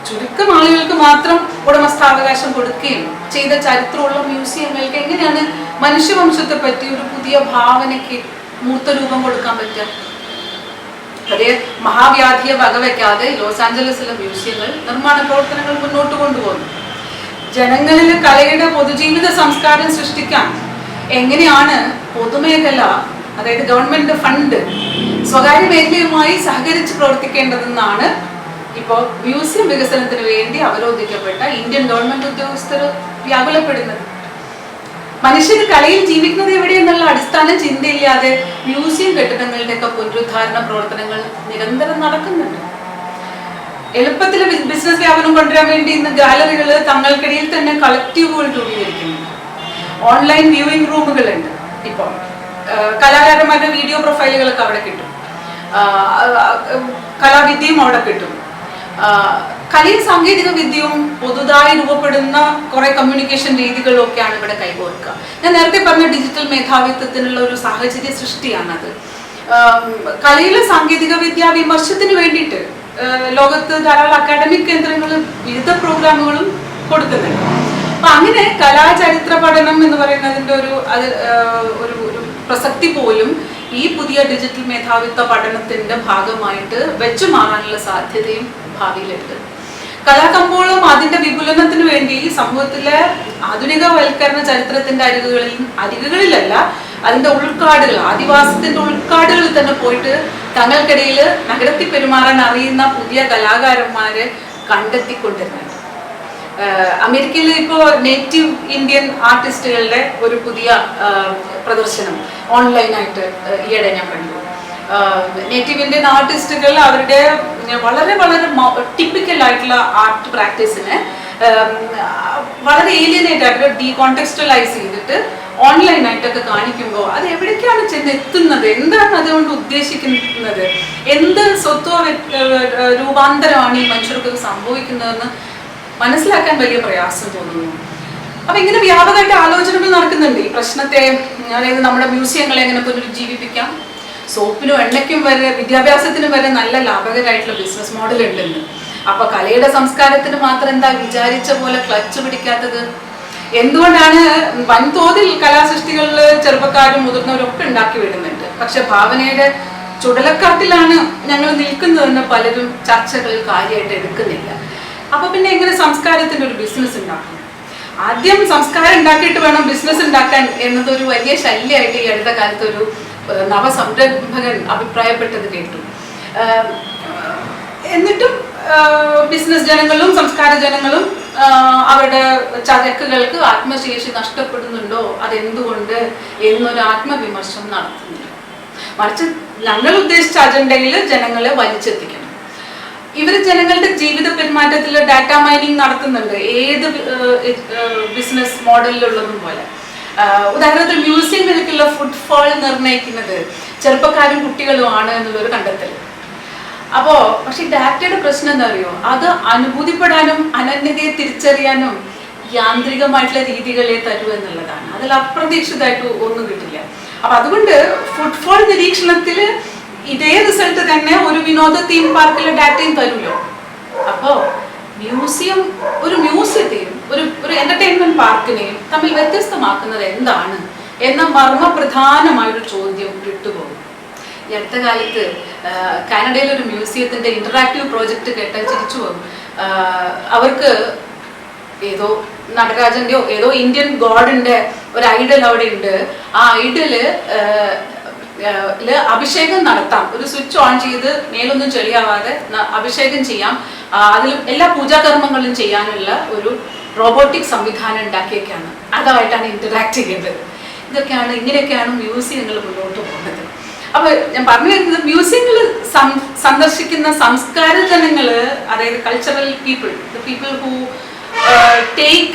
ചുരുക്കം ആളുകൾക്ക് മാത്രം ഉടമസ്ഥാവകാശം കൊടുക്കുകയും ചെയ്ത ചരിത്രമുള്ള മ്യൂസിയങ്ങൾക്ക് എങ്ങനെയാണ് മനുഷ്യവംശത്തെ പറ്റി ഒരു പുതിയ ഭാവനയ്ക്ക് മൂർത്തരൂപം കൊടുക്കാൻ പറ്റുക? അതേ മഹാവ്യാധിയെ വകവയ്ക്കാതെ ലോസ് ആഞ്ചലസിലെ മ്യൂസിയങ്ങൾ നിർമ്മാണ പ്രവർത്തനങ്ങൾ മുന്നോട്ട് കൊണ്ടുപോകുന്നു. ജനങ്ങളിൽ കലയുടെ പൊതുജീവിത സംസ്കാരം സൃഷ്ടിക്കാൻ എങ്ങനെയാണ് പൊതുമേഖല, അതായത് ഗവൺമെന്റ് ഫണ്ട് സ്വകാര്യ മേഖലയുമായി സഹകരിച്ച് പ്രവർത്തിക്കേണ്ടതെന്നാണ് ഇപ്പോൾ മ്യൂസിയം വികസനത്തിന് വേണ്ടി അവരോധിക്കപ്പെട്ട ഇന്ത്യൻ ഗവൺമെന്റ് ഉദ്യോഗസ്ഥർ വ്യാകുലപ്പെടുന്നത്. മനുഷ്യർ കലയിൽ ജീവിക്കുന്നത് എവിടെയെന്നുള്ള അടിസ്ഥാന ചിന്തയില്ലാതെ മ്യൂസിയം കെട്ടിടങ്ങളുടെയൊക്കെ പുനരുദ്ധാരണ പ്രവർത്തനങ്ങൾ നിരന്തരം നടക്കുന്നുണ്ട്. എളുപ്പത്തിൽ ബിസിനസ് വ്യാപനം കൊണ്ടുവരാൻ വേണ്ടി ഇന്ന് ഗാലറികൾ തങ്ങൾക്കിടയിൽ തന്നെ കളക്റ്റീവുകൾ രൂപീകരിക്കുന്നുണ്ട്. Online viewing റൂമുകളുണ്ട്. ഇപ്പോൾ കലാകാരന്മാരുടെ വീഡിയോ പ്രൊഫൈലുകളൊക്കെ അവിടെ കിട്ടും, കലാവിദ്യയും അവിടെ കിട്ടും. കലയും സാങ്കേതിക വിദ്യയും പുതുതായി രൂപപ്പെടുന്ന കുറെ കമ്മ്യൂണിക്കേഷൻ രീതികളും ഒക്കെയാണ് ഇവിടെ കൈകോർക്കുക. ഞാൻ നേരത്തെ പറഞ്ഞ ഡിജിറ്റൽ മേധാവിത്വത്തിനുള്ള ഒരു സാഹചര്യ സൃഷ്ടിയാണത്. കലയിലെ സാങ്കേതിക വിദ്യ വിമർശത്തിന് വേണ്ടിയിട്ട് ലോകത്ത് ധാരാളം അക്കാഡമിക് കേന്ദ്രങ്ങളും വിവിധ പ്രോഗ്രാമുകളും കൊടുക്കുന്നുണ്ട്. അപ്പൊ അങ്ങനെ കലാചരിത്ര പഠനം എന്ന് പറയുന്നതിന്റെ ഒരു പ്രസക്തി പോലും ഈ പുതിയ ഡിജിറ്റൽ മേധാവിത്വ പഠനത്തിന്റെ ഭാഗമായിട്ട് വെച്ചു മാറാനുള്ള സാധ്യതയും ഭാവിയിലുണ്ട്. കലാകമ്പോളം അതിന്റെ വിപുലനത്തിന് വേണ്ടി സമൂഹത്തിലെ ആധുനികവൽക്കരണ ചരിത്രത്തിന്റെ അരികുകളിലല്ല, അതിന്റെ ഉൾക്കാടുകൾ, ആദിവാസത്തിന്റെ ഉൾക്കാടുകളിൽ തന്നെ പോയിട്ട് തങ്ങൾക്കിടയിൽ നഗരത്തിൽ പെരുമാറാൻ അറിയുന്ന പുതിയ കലാകാരന്മാരെ കണ്ടെത്തിക്കൊണ്ടിരുന്നുണ്ട്. അമേരിക്കയിൽ ഇപ്പോൾ നേറ്റീവ് ഇന്ത്യൻ ആർട്ടിസ്റ്റുകളുടെ ഒരു പുതിയ പ്രദർശനം ഓൺലൈനായിട്ട് ഈയിടെ ഞാൻ കണ്ടു. നേറ്റീവ് ഇന്ത്യൻ ആർട്ടിസ്റ്റുകൾ അവരുടെ വളരെ വളരെ ടിപ്പിക്കൽ ആയിട്ടുള്ള ആർട്ട് പ്രാക്ടീസിനെ വളരെ ഏലിയനേറ്റ് ആയിട്ട് ഡീകോണ്ടെക്സ്റ്റലൈസ് ചെയ്തിട്ട് ഓൺലൈനായിട്ടൊക്കെ കാണിക്കുമ്പോൾ അത് എവിടേക്കാണ് ചെന്നെത്തുന്നത്, എന്താണ് അതുകൊണ്ട് ഉദ്ദേശിക്കുന്നത്, എന്ത് സ്വത്വ രൂപാന്തരമാണ് ഈ മനുഷ്യർക്ക് സംഭവിക്കുന്നതെന്ന് മനസ്സിലാക്കാൻ വലിയ പ്രയാസം തോന്നുന്നു. അപ്പൊ ഇങ്ങനെ വ്യാപകമായിട്ട് ആലോചനകൾ നടക്കുന്നുണ്ട് ഈ പ്രശ്നത്തെ. അതായത് നമ്മുടെ മ്യൂസിയങ്ങളെ എങ്ങനെ പുനരുജ്ജീവിപ്പിക്കാം, സോപ്പിനും എണ്ണയ്ക്കും വരെ വിദ്യാഭ്യാസത്തിനും വരെ നല്ല ലാഭകരമായിട്ടുള്ള ബിസിനസ് മോഡൽ ഉണ്ടെന്ന്. അപ്പൊ കലയുടെ സംസ്കാരത്തിന് മാത്രം എന്താ വിചാരിച്ച പോലെ ക്ലച്ച് പിടിക്കാത്തത്? എന്തുകൊണ്ടാണ് വൻതോതിൽ കലാസൃഷ്ടികളിൽ ചെറുപ്പക്കാരും മുതിർന്നവരും ഒക്കെ ഉണ്ടാക്കി വിടുന്നുണ്ട്, പക്ഷെ ഭാവനയുടെ ചുടലക്കാട്ടിലാണ് ഞങ്ങൾ നിൽക്കുന്നതെന്ന് പലരും ചർച്ചകളിൽ കാര്യമായിട്ട് എടുക്കുന്നില്ല. അപ്പൊ പിന്നെ എങ്ങനെ സംസ്കാരത്തിന്റെ ഒരു ബിസിനസ് ഉണ്ടാക്കണം? ആദ്യം സംസ്കാരം ഉണ്ടാക്കിയിട്ട് വേണം ബിസിനസ് ഉണ്ടാക്കാൻ എന്നതൊരു വലിയ ശല്യമായിട്ട് ഈ അടുത്ത കാലത്ത് ഒരു നവസംരംഭകൻ അഭിപ്രായപ്പെട്ടത് കേട്ടു. എന്നിട്ടും ബിസിനസ് ജനങ്ങളും സംസ്കാര ജനങ്ങളും അവരുടെ ചരക്കുകൾക്ക് ആത്മശേഷി നഷ്ടപ്പെടുന്നുണ്ടോ, അതെന്തുകൊണ്ട് എന്നൊരു ആത്മവിമർശനം നടത്തുന്നില്ല. മറിച്ച് ഞങ്ങൾ ഉദ്ദേശിച്ച അജണ്ടയിൽ ജനങ്ങളെ വലിച്ചെത്തിക്കണം. ഇവര് ജനങ്ങളുടെ ജീവിത പെരുമാറ്റത്തിൽ ഡാറ്റ മൈനിങ് നടത്തുന്നുണ്ട്, ഏത് ബിസിനസ് മോഡലിലുള്ളതും പോലെ. ഉദാഹരണത്തിന് മ്യൂസിയങ്ങളിലേക്കുള്ള ഫുട്ഫോൾ നിർണ്ണയിക്കുന്നത് ചെറുപ്പക്കാരും കുട്ടികളും ആണ് എന്നുള്ളൊരു കണ്ടെത്തൽ. അപ്പോ പക്ഷെ ഡാറ്റയുടെ പ്രശ്നം എന്താ അറിയോ, അത് അനുഭൂതിപ്പെടാനും അനന്യതയെ തിരിച്ചറിയാനും യാന്ത്രികമായിട്ടുള്ള രീതികളെ തരൂ എന്നുള്ളതാണ്. അതിൽ അപ്രതീക്ഷിതമായിട്ട് ഒന്നും കിട്ടില്ല. അപ്പൊ അതുകൊണ്ട് ഫുട്ഫോൾ നിരീക്ഷണത്തിൽ ഇതേ റിസൾട്ട് തന്നെ ഒരു വിനോദ തീം പാർക്കിലെ ഡാറ്റയും തരുമല്ലോ. അപ്പോ ഒരു മ്യൂസിയത്തെയും ഒരു എന്റർടൈൻമെന്റ് പാർക്കിനെയും തമ്മിൽ വ്യത്യസ്തമാക്കുന്നത് എന്താണ് എന്ന മർമ്മപ്രധാനമായൊരു ചോദ്യം വിട്ടുപോകും. ഈ അടുത്ത കാലത്ത് കാനഡയിലെ ഒരു മ്യൂസിയത്തിന്റെ ഇന്ററാക്റ്റീവ് പ്രോജക്റ്റ് കേട്ടാൽ ചിരിച്ചു പോകും. അവർക്ക് ഏതോ നടരാജന്റെയോ ഏതോ ഇന്ത്യൻ ഗോഡിന്റെ ഒരു ഐഡൽ അവിടെ ഉണ്ട്. ആ ഐഡല് അഭിഷേകം നടത്താം, ഒരു സ്വിച്ച് ഓൺ ചെയ്ത് മേലൊന്നും ചെളിയാവാതെ അഭിഷേകം ചെയ്യാം, അതിൽ എല്ലാ പൂജാകർമ്മങ്ങളും ചെയ്യാനുള്ള ഒരു റോബോട്ടിക് സംവിധാനം ഉണ്ടാക്കിയൊക്കെയാണ്. അതുമായിട്ടാണ് ഇന്ററാക്ട് ചെയ്യേണ്ടത്. ഇങ്ങനെയൊക്കെയാണ് മ്യൂസിയങ്ങൾ മുന്നോട്ട് പോകുന്നത്. അപ്പൊ ഞാൻ പറഞ്ഞു വരുന്നത്, മ്യൂസിയങ്ങൾ സന്ദർശിക്കുന്ന സംസ്കാര ജനങ്ങള്, അതായത് cultural people, the people who take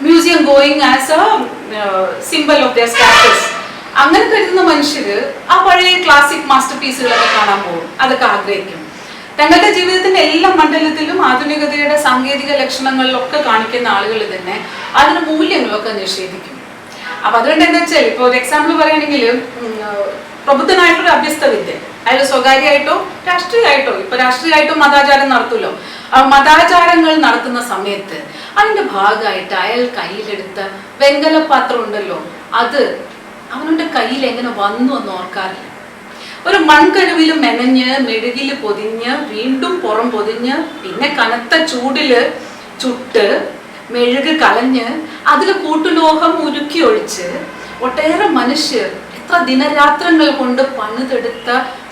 museum going as A symbol of their status, അങ്ങനെ കരുതുന്ന മനുഷ്യര് ആ പഴയ ക്ലാസിക് മാസ്റ്റർ പീസുകളൊക്കെ കാണാൻ പോകും, അതൊക്കെ ആഗ്രഹിക്കും. തങ്ങളുടെ ജീവിതത്തിന്റെ എല്ലാ മണ്ഡലത്തിലും ആധുനികതയുടെ സാങ്കേതിക ലക്ഷണങ്ങളിലൊക്കെ കാണിക്കുന്ന ആളുകൾ തന്നെ അതിന് മൂല്യങ്ങളൊക്കെ നിഷേധിക്കും. അപ്പൊ അതുകൊണ്ട് എന്താ വെച്ചാൽ, ഇപ്പൊ ഒരു എക്സാമ്പിൾ പറയുകയാണെങ്കിൽ, പ്രബുദ്ധനായിട്ടൊരു അഭ്യസ്ത വിദ്യ, അയാൾ സ്വകാര്യമായിട്ടോ രാഷ്ട്രീയമായിട്ടോ, ഇപ്പൊ രാഷ്ട്രീയമായിട്ടോ മതാചാരം നടത്തുമല്ലോ, മതാചാരങ്ങൾ നടത്തുന്ന സമയത്ത് അതിന്റെ ഭാഗമായിട്ട് അയാൾ കയ്യിലെടുത്ത വെങ്കലപാത്രം ഉണ്ടല്ലോ, അത് അവനുടെ കയ്യിൽ എങ്ങനെ വന്നു എന്ന് ഓർക്കാറില്ല. ഒരു മൺകരുവിൽ മെനഞ്ഞ് മെഴുകില് പൊതിഞ്ഞ് വീണ്ടും പുറം പൊതിഞ്ഞ് പിന്നെ കനത്ത ചൂടില് ചുട്ട് മെഴുക് കളഞ്ഞ് അതിൽ കൂട്ടുലോഹം ഉരുക്കി ഒഴിച്ച് ഒട്ടേറെ മനുഷ്യർ എത്ര ദിനരാത്രങ്ങൾ കൊണ്ട് പണിതെടുത്ത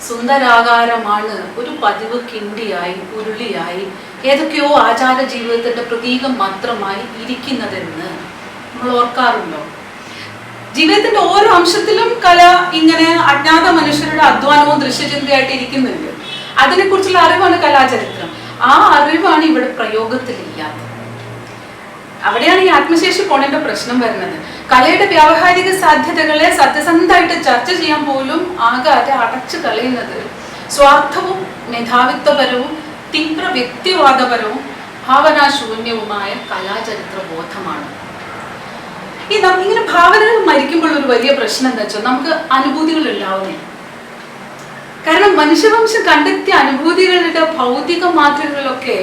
സുന്ദരാകാരമാണ് ഒരു പതിവ് കിണ്ടിയായി ഉരുളിയായി ഏതൊക്കെയോ ആചാര ജീവിതത്തിന്റെ പ്രതീകം മാത്രമായി ഇരിക്കുന്നതെന്ന് നമ്മൾ ഓർക്കാറുണ്ടോ? ജീവിതത്തിന്റെ ഓരോ അംശത്തിലും കല ഇങ്ങനെ അജ്ഞാത മനുഷ്യരുടെ അധ്വാനവും ദൃശ്യചിന്തയായിട്ട് ഇരിക്കുന്നുണ്ട്. അതിനെക്കുറിച്ചുള്ള അറിവാണ് കലാചരിത്രം. ആ അറിവാണ് ഇവിടെ പ്രയോഗത്തിലില്ലാത്തത്. അവിടെയാണ് ഈ ആത്മശേഷി പോണേന്റെ പ്രശ്നം വരുന്നത്. കലയുടെ വ്യാവഹാരിക സാധ്യതകളെ സത്യസന്ധമായിട്ട് ചർച്ച ചെയ്യാൻ പോലും ആകാതെ അടച്ചു കളയുന്നത് സ്വാർത്ഥവും മേധാവിത്വപരവും തീവ്ര വ്യക്തിവാദപരവും ഭാവനാശൂന്യവുമായ കലാചരിത്ര ബോധമാണ്. ഇങ്ങനെ ഭാവനകൾ മരിക്കുമ്പോൾ ഒരു വലിയ പ്രശ്നം എന്താ വെച്ചാൽ, നമുക്ക് അനുഭൂതികൾ ഉണ്ടാവുന്നില്ല. കാരണം മനുഷ്യവംശം കണ്ടെത്തിയ അനുഭൂതികളുടെ ഭൗതിക മാതൃകകളൊക്കെ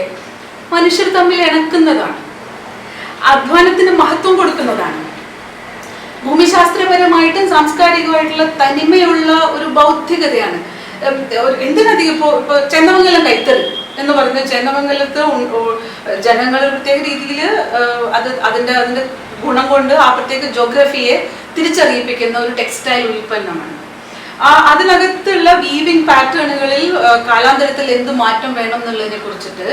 മനുഷ്യർ തമ്മിൽ ഇണക്കുന്നതാണ്, അധ്വാനത്തിന് മഹത്വം കൊടുക്കുന്നതാണ്. ഭൂമിശാസ്ത്രപരമായിട്ടും സാംസ്കാരികമായിട്ടുള്ള തനിമയുള്ള ഒരു ബൗദ്ധികതയാണ്. എന്തിനധികം ഇപ്പൊ ചെന്നമംഗലം കൈത്തറി എന്ന് പറയുന്നത്, ചെന്നമംഗലത്ത് ജനങ്ങൾ പ്രത്യേക രീതിയിൽ അതിന്റെ ഗുണം കൊണ്ട് ആ പ്രത്യേക ജോഗ്രഫിയെ തിരിച്ചറിയിപ്പിക്കുന്ന ഒരു ടെക്സ്റ്റൈൽ ഉൽപ്പന്നമാണ്. അതിനകത്തുള്ള വീവിംഗ് പാറ്റേണുകളിൽ കാലാന്തരത്തിൽ എന്ത് മാറ്റം വേണം എന്നുള്ളതിനെ കുറിച്ചിട്ട്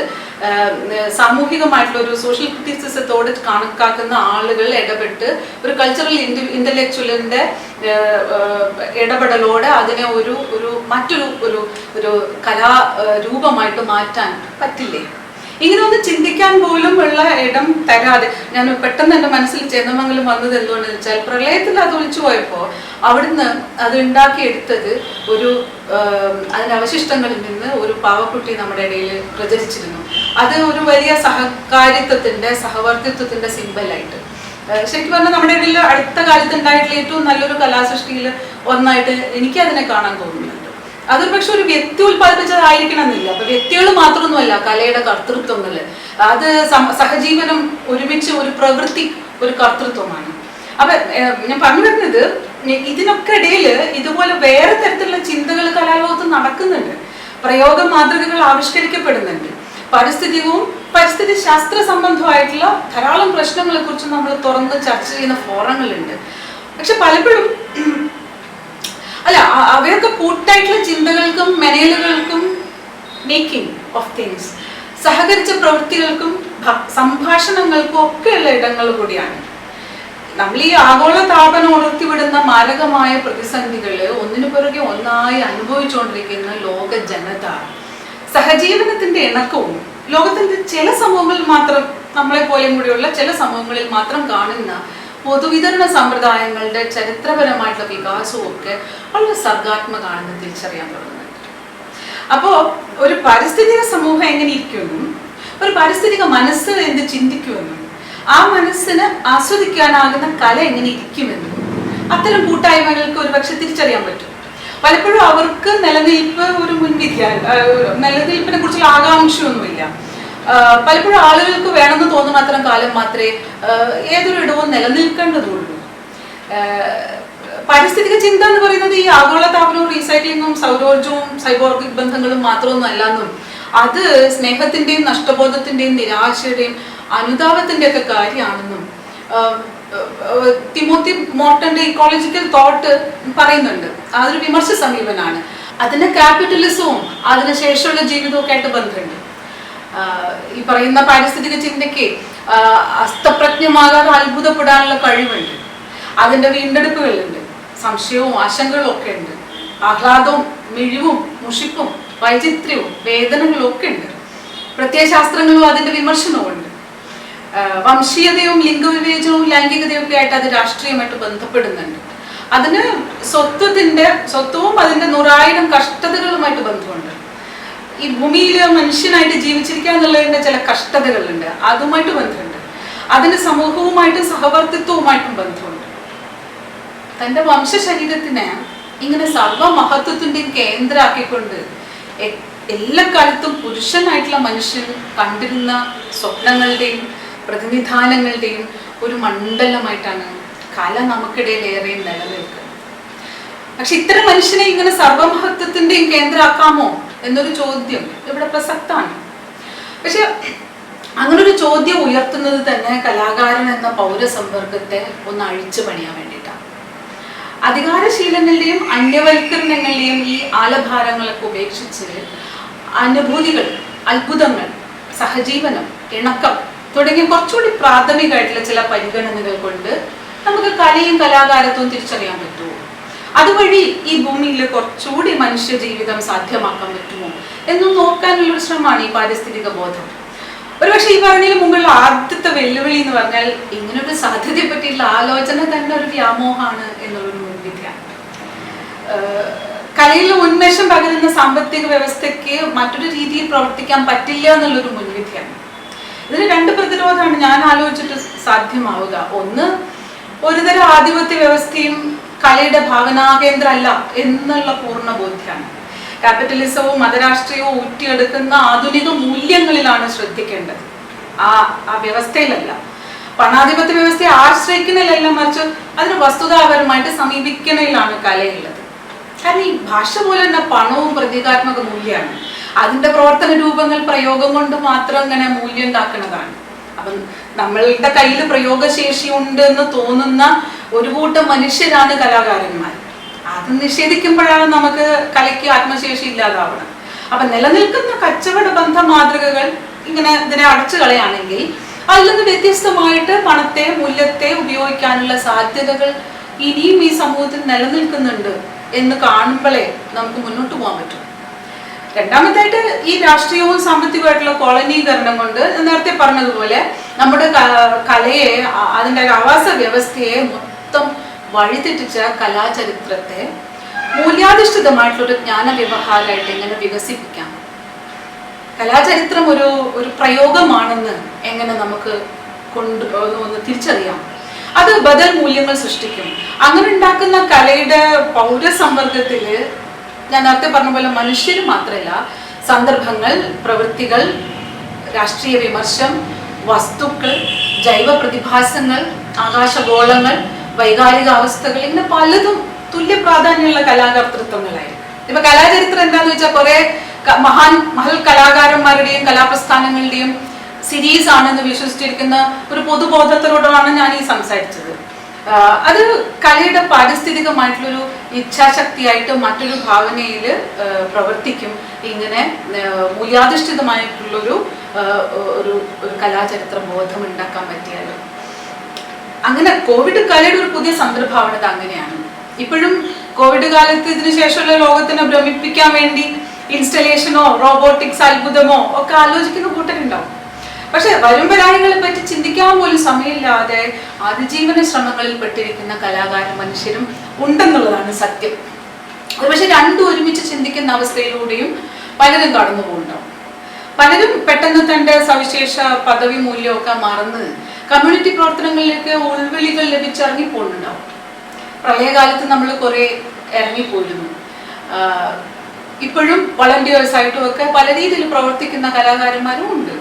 സാമൂഹികമായിട്ടുള്ള ഒരു സോഷ്യൽ ക്രിറ്റിസിസത്തോട് കണക്കാക്കുന്ന ആളുകൾ ഇടപെട്ട് ഒരു കൾച്ചറൽ ഇന്റലക്ച്വലിന്റെ ഇടപെടലോടെ അതിനെ മറ്റൊരു കലാരൂപമായിട്ട് മാറ്റാൻ പറ്റില്ലേ? ഇങ്ങനെ ഒന്ന് ചിന്തിക്കാൻ പോലും ഉള്ള ഇടം തരാതെ, ഞാൻ പെട്ടെന്ന് എൻ്റെ മനസ്സിൽ ചെന്നമംഗലം വന്നത് എന്തുകൊണ്ടെന്ന് വെച്ചാൽ, പ്രളയത്തിൽ അത് ഒളിച്ചു പോയപ്പോൾ അവിടുന്ന് അത് ഉണ്ടാക്കിയെടുത്തത് അതിന്റെ അവശിഷ്ടങ്ങളിൽ നിന്ന് ഒരു പാവക്കുട്ടി നമ്മുടെ ഇടയിൽ പ്രചരിച്ചിരുന്നു. അത് ഒരു വലിയ സഹകാരിത്വത്തിന്റെ സഹവർത്തിത്വത്തിന്റെ സിംബലായിട്ട് ശരിക്കും പറഞ്ഞാൽ നമ്മുടെ ഇടയിൽ അടുത്ത കാലത്ത് ഉണ്ടായിട്ടുള്ള ഏറ്റവും നല്ലൊരു കലാസൃഷ്ടിയിൽ ഒന്നായിട്ട് എനിക്ക് അതിനെ കാണാൻ തോന്നുന്നുണ്ട്. അതൊരു പക്ഷെ ഒരു വ്യക്തി ഉത്പാദിപ്പിച്ചതായിരിക്കണം എന്നില്ല. അപ്പൊ വ്യക്തികൾ മാത്രമൊന്നുമല്ല കലയുടെ കർത്തൃത്വങ്ങള്, അത് സഹജീവനം ഒരുമിച്ച് ഒരു പ്രവൃത്തി, ഒരു കർത്തൃത്വമാണ്. അപ്പൊ ഞാൻ പറഞ്ഞു വരുന്നത്, ഇതിനൊക്കെ ഇടയിൽ ഇതുപോലെ വേറെ തരത്തിലുള്ള ചിന്തകൾ കലാലോകത്ത് നടക്കുന്നുണ്ട്. പ്രയോഗ മാതൃകകൾ ആവിഷ്കരിക്കപ്പെടുന്നുണ്ട്. പരിസ്ഥിതികവും പരിസ്ഥിതി ശാസ്ത്ര സംബന്ധമായിട്ടുള്ള ധാരാളം പ്രശ്നങ്ങളെ കുറിച്ച് നമ്മൾ തുറന്ന് ചർച്ച ചെയ്യുന്ന ഫോറങ്ങളുണ്ട്. പക്ഷെ പലപ്പോഴും അല്ല, അവയൊക്കെ കൂട്ടായിട്ടുള്ള ചിന്തകൾക്കും മെനയലുകൾക്കും മേക്കിംഗ് ഓഫ് തിങ്സ്, സഹകരിച്ച പ്രവൃത്തികൾക്കും സംഭാഷണങ്ങൾക്കും ഒക്കെയുള്ള ഇടങ്ങൾ കൂടിയാണ്. നമ്മൾ ഈ ആഗോള താപനം ഉണർത്തിവിടുന്ന മാരകമായ പ്രതിസന്ധികള് ഒന്നിനു പുറകെ ഒന്നായി അനുഭവിച്ചുകൊണ്ടിരിക്കുന്ന ലോക ജനത സഹജീവനത്തിന്റെ ഇണക്കവും ലോകത്തിന്റെ ചില സമൂഹങ്ങളിൽ മാത്രം, നമ്മളെ പോലെയും കൂടിയുള്ള ചില സമൂഹങ്ങളിൽ മാത്രം കാണുന്ന പൊതുവിതരണ സമ്പ്രദായങ്ങളുടെ ചരിത്രപരമായിട്ടുള്ള വികാസവും ഒക്കെ വളരെ സർഗാത്മകമാണെന്ന് തിരിച്ചറിയാൻ തുടങ്ങുന്നുണ്ട്. അപ്പോ ഒരു പാരിസ്ഥിതിക സമൂഹം എങ്ങനെ ഇരിക്കുമെന്നും ഒരു പാരിസ്ഥിതിക മനസ്സ് എന്ത് ചിന്തിക്കുമെന്നും ആ മനസ്സിന് ആസ്വദിക്കാനാകുന്ന കല എങ്ങനെ ഇരിക്കുമെന്നും അത്തരം കൂട്ടായ്മകൾക്ക് ഒരുപക്ഷെ തിരിച്ചറിയാൻ പറ്റും. പലപ്പോഴും അവർക്ക് നിലനിൽപ്പ് ഒരു മുൻവിധിയാണ്, നിലനിൽപ്പിനെ കുറിച്ചുള്ള ആകാംക്ഷയൊന്നുമില്ല. പലപ്പോഴും ആളുകൾക്ക് വേണമെന്ന് തോന്നുന്ന അത്തരം കാലം മാത്രമേ ഏതൊരു ഇടവും നിലനിൽക്കേണ്ടതുള്ളൂ. പാരിസ്ഥിതിക ചിന്ത എന്ന് പറയുന്നത് ഈ ആഗോള താപനവും റീസൈക്ലിങ്ങും സൗരോർജവും സൈബോർഗിക് ബന്ധങ്ങളും മാത്രമൊന്നും അല്ലാന്നും അത് സ്നേഹത്തിന്റെയും നഷ്ടബോധത്തിന്റെയും നിരാശയുടെയും അനുതാപത്തിന്റെ ഒക്കെ കാര്യമാണെന്നും തിമോത്തി മോർട്ടന്റെ ഇക്കോളജിക്കൽ തോട്ട് പറയുന്നുണ്ട്. അതൊരു വിമർശ സമീപനാണ്. അതിന് ക്യാപിറ്റലിസവും അതിനുശേഷമുള്ള ജീവിതവും ഒക്കെ ആയിട്ട് ബന്ധമുണ്ട്. ഈ പറയുന്ന പാരിസ്ഥിതിക ചിന്തയ്ക്ക് അസ്തപ്രജ്ഞമാകാതെ അത്ഭുതപ്പെടാനുള്ള കഴിവുണ്ട്. അതിന്റെ വീണ്ടെടുപ്പുകളുണ്ട്, സംശയവും ആശങ്കകളും ഒക്കെ ഉണ്ട്, ആഹ്ലാദവും മിഴിവും മുഷിപ്പും വൈചിത്ര്യവും വേദനകളും ഒക്കെ ഉണ്ട്, പ്രത്യയശാസ്ത്രങ്ങളും അതിന്റെ വിമർശനവും ഉണ്ട്. വംശീയതയും ലിംഗവിവേചനവും ലൈംഗികതയും ഒക്കെ ആയിട്ട് അത് രാഷ്ട്രീയമായിട്ട് ബന്ധപ്പെടുന്നുണ്ട്. അതിന് സ്വത്വവും അതിന്റെ 100,000 കഷ്ടതകളുമായിട്ട് ബന്ധമുണ്ട്. ഈ ഭൂമിയില് മനുഷ്യനായിട്ട് ജീവിച്ചിരിക്കുക എന്നുള്ളതിന്റെ ചില കഷ്ടതകളുണ്ട്, അതുമായിട്ട് ബന്ധമുണ്ട്. അതിന് സമൂഹവുമായിട്ടും സഹവർത്തിത്വവുമായിട്ടും ബന്ധമുണ്ട്. തന്റെ വംശശരീരത്തിനെ ഇങ്ങനെ സർവമഹത്വത്തിന്റെയും കേന്ദ്രമാക്കിക്കൊണ്ട് എല്ലാ കാലത്തും പുരുഷനായിട്ടുള്ള മനുഷ്യൻ കണ്ടിരുന്ന സ്വപ്നങ്ങളുടെയും പ്രതിനിധാനങ്ങളുടെയും ഒരു മണ്ഡലമായിട്ടാണ് കല നമുക്കിടയിൽ ഏറെ നിലനിൽക്കുന്നത്. പക്ഷെ ഇത്തരം മനുഷ്യനെ ഇങ്ങനെ സർവമഹത്വത്തിന്റെയും കേന്ദ്രമാക്കാമോ എന്നൊരു ചോദ്യം ഇവിടെ പ്രസക്തമാണ്. പക്ഷെ അങ്ങനൊരു ചോദ്യം ഉയർത്തുന്നത് തന്നെ കലാകാരൻ എന്ന പൗരസമ്പർക്കത്തെ ഒന്ന് അഴിച്ചു പണിയാൻ വേണ്ടിയിട്ടാണ്. അധികാരശീലങ്ങളുടെയും അന്യവൽക്കരണങ്ങളുടെയും ഈ ആലഭാരങ്ങളൊക്കെ ഉപേക്ഷിച്ച് അനുഭൂതികൾ, അത്ഭുതങ്ങൾ, സഹജീവനം, ഇണക്കം തുടങ്ങിയ കുറച്ചുകൂടി പ്രാഥമികമായിട്ടുള്ള ചില പരിഗണനകൾ കൊണ്ട് നമുക്ക് കലയും കലാകാരത്വവും തിരിച്ചറിയാൻ പറ്റുമോ? അതുവഴി ഈ ഭൂമിയിൽ കുറച്ചുകൂടി മനുഷ്യ ജീവിതം സാധ്യമാക്കാൻ പറ്റുമോ എന്നും നോക്കാനുള്ളൊരു ശ്രമമാണ് ഈ പാരിസ്ഥിതിക ബോധം. ഒരുപക്ഷെ ഈ പറഞ്ഞതിന് മുമ്പുള്ള ആദ്യത്തെ വെല്ലുവിളി എന്ന് പറഞ്ഞാൽ ഇങ്ങനൊരു സാധ്യതയെ പറ്റിയുള്ള ആലോചന തന്നെ ഒരു വ്യാമോഹമാണ് എന്നുള്ളൊരു മുൻവിധിയാണ്. കലയിൽ ഉന്മേഷം പകരുന്ന സാമ്പത്തിക വ്യവസ്ഥയ്ക്ക് മറ്റൊരു രീതിയിൽ പ്രവർത്തിക്കാൻ പറ്റില്ല എന്നുള്ളൊരു മുൻവിധിയാണ്. ഇതിന് 2 പ്രതിരോധമാണ് ഞാൻ ആലോചിച്ചിട്ട് സാധ്യമാവുക. ഒന്ന്, ഒരുതരം ആധിപത്യ വ്യവസ്ഥയും കലയുടെ ഭാവനാകേന്ദ്രമല്ല എന്നുള്ള പൂർണ്ണ ബോധ്യമാണ്. ക്യാപിറ്റലിസവും മതരാഷ്ട്രീയവും ഊറ്റിയെടുക്കുന്ന ആധുനിക മൂല്യങ്ങളിലാണ് ശ്രദ്ധിക്കേണ്ടത്, ആ വ്യവസ്ഥയിലല്ല. പണാധിപത്യ വ്യവസ്ഥയെ ആശ്രയിക്കുന്നതിലല്ല, മറിച്ച് അതിന് വസ്തുതാപരമായിട്ട് സമീപിക്കുന്നതിലാണ് കലയുള്ളത്. കാരണം ഈ ഭാഷ പോലെ തന്നെ പണവും പ്രതീകാത്മക മൂല്യമാണ്. അതിന്റെ പ്രവർത്തന രൂപങ്ങൾ പ്രയോഗം കൊണ്ട് മാത്രം ഇങ്ങനെ മൂല്യം ഉണ്ടാക്കുന്നതാണ്. അപ്പം നമ്മളുടെ കയ്യിൽ പ്രയോഗശേഷി ഉണ്ട് എന്ന് തോന്നുന്ന ഒരു കൂട്ടം മനുഷ്യരാണ് കലാകാരന്മാർ. അത് നിഷേധിക്കുമ്പോഴാണ് നമുക്ക് കലയ്ക്ക് ആത്മശേഷി ഇല്ലാതാവണം. അപ്പൊ നിലനിൽക്കുന്ന കച്ചവട ബന്ധ മാതൃകകൾ ഇങ്ങനെ ഇതിനെ അടച്ചു കളയാണെങ്കിൽ അതിൽ നിന്ന് വ്യത്യസ്തമായിട്ട് പണത്തെ, മൂല്യത്തെ ഉപയോഗിക്കാനുള്ള സാധ്യതകൾ ഇനിയും ഈ സമൂഹത്തിൽ നിലനിൽക്കുന്നുണ്ട് എന്ന് കാണുമ്പോഴേ നമുക്ക് മുന്നോട്ട് പോകാൻ പറ്റും. രണ്ടാമത്തായിട്ട് ഈ രാഷ്ട്രീയവും സാമ്പത്തികമായിട്ടുള്ള കോളനീകരണം കൊണ്ട് നേരത്തെ പറഞ്ഞതുപോലെ നമ്മുടെ കലയെ, അതിൻ്റെ ആവാസ വ്യവസ്ഥയെ മൊത്തം വഴിതെറ്റിച്ച കലാചരിത്രത്തെ മൂല്യാധിഷ്ഠിതമായിട്ടുള്ളൊരു ജ്ഞാനവ്യവഹാരമായിട്ട് എങ്ങനെ വികസിപ്പിക്കാം, കലാചരിത്രം ഒരു പ്രയോഗമാണെന്ന് എങ്ങനെ നമുക്ക് ഒന്ന് തിരിച്ചറിയാം, അത് ബദൽ മൂല്യങ്ങൾ സൃഷ്ടിക്കും. അങ്ങനെ ഉണ്ടാക്കുന്ന കലയുടെ പൗരസമ്പർക്കത്തില് ഞാൻ നേരത്തെ പറഞ്ഞ പോലെ മനുഷ്യർ മാത്രമല്ല, സന്ദർഭങ്ങൾ, പ്രവൃത്തികൾ, രാഷ്ട്രീയ വിമർശം, വസ്തുക്കൾ, ജൈവ പ്രതിഭാസങ്ങൾ, ആകാശഗോളങ്ങൾ, വൈകാരിക അവസ്ഥകൾ, ഇങ്ങനെ പലതും തുല്യ പ്രാധാന്യമുള്ള കലാകർത്തൃത്വങ്ങളായിരിക്കും. ഇപ്പൊ കലാചരിത്രം എന്താന്ന് വെച്ചാൽ കുറെ മഹൽ കലാകാരന്മാരുടെയും കലാപ്രസ്ഥാനങ്ങളുടെയും സീരീസ് ആണെന്ന് വിശ്വസിച്ചിരിക്കുന്ന ഒരു പൊതുബോധത്തിലൂടെയാണ് ഞാൻ ഈ സംസാരിച്ചത്. അത് കലയുടെ പാരിസ്ഥിതികമായിട്ടുള്ളൊരു ഇച്ഛാശക്തിയായിട്ട് മറ്റൊരു ഭാവനയിൽ പ്രവർത്തിക്കും. ഇങ്ങനെ മൂല്യാധിഷ്ഠിതമായിട്ടുള്ളൊരു ഒരു കലാചരിത്ര ബോധം ഉണ്ടാക്കാൻ പറ്റിയാലും. അങ്ങനെ കോവിഡ് കലയുടെ ഒരു പുതിയ സന്ദർഭമാണത്. അങ്ങനെയാണ് ഇപ്പോഴും കോവിഡ് കാലത്ത് ഇതിനു ശേഷമുള്ള ലോകത്തിനെ ഭ്രമിപ്പിക്കാൻ വേണ്ടി ഇൻസ്റ്റലേഷനോ റോബോട്ടിക്സ് അത്ഭുതമോ ഒക്കെ ആലോചിക്കുന്ന കൂട്ടരുണ്ടാവും. പക്ഷെ വരുംവരായികളെ പറ്റി ചിന്തിക്കാൻ പോലും സമയമില്ലാതെ അതിജീവന ശ്രമങ്ങളിൽ പെട്ടിരിക്കുന്ന കലാകാര മനുഷ്യരും ഉണ്ടെന്നുള്ളതാണ് സത്യം. പക്ഷെ രണ്ടും ഒരുമിച്ച് ചിന്തിക്കുന്ന അവസ്ഥയിലൂടെയും പലരും കടന്നു പോകുന്നുണ്ടാവും. പലരും പെട്ടെന്ന് തന്റെ സവിശേഷ പദവി മൂല്യമൊക്കെ മറന്ന് കമ്മ്യൂണിറ്റി പ്രവർത്തനങ്ങളിലേക്ക് ഉൾവിളികൾ ലഭിച്ചിറങ്ങി പോകുന്നുണ്ടാവും. പ്രളയകാലത്ത് നമ്മൾ കുറെ ഇറങ്ങിപ്പോയിരുന്നു. ഇപ്പോഴും വളണ്ടിയേഴ്സായിട്ടും ഒക്കെ പല രീതിയിൽ പ്രവർത്തിക്കുന്ന കലാകാരന്മാരും ഉണ്ട്.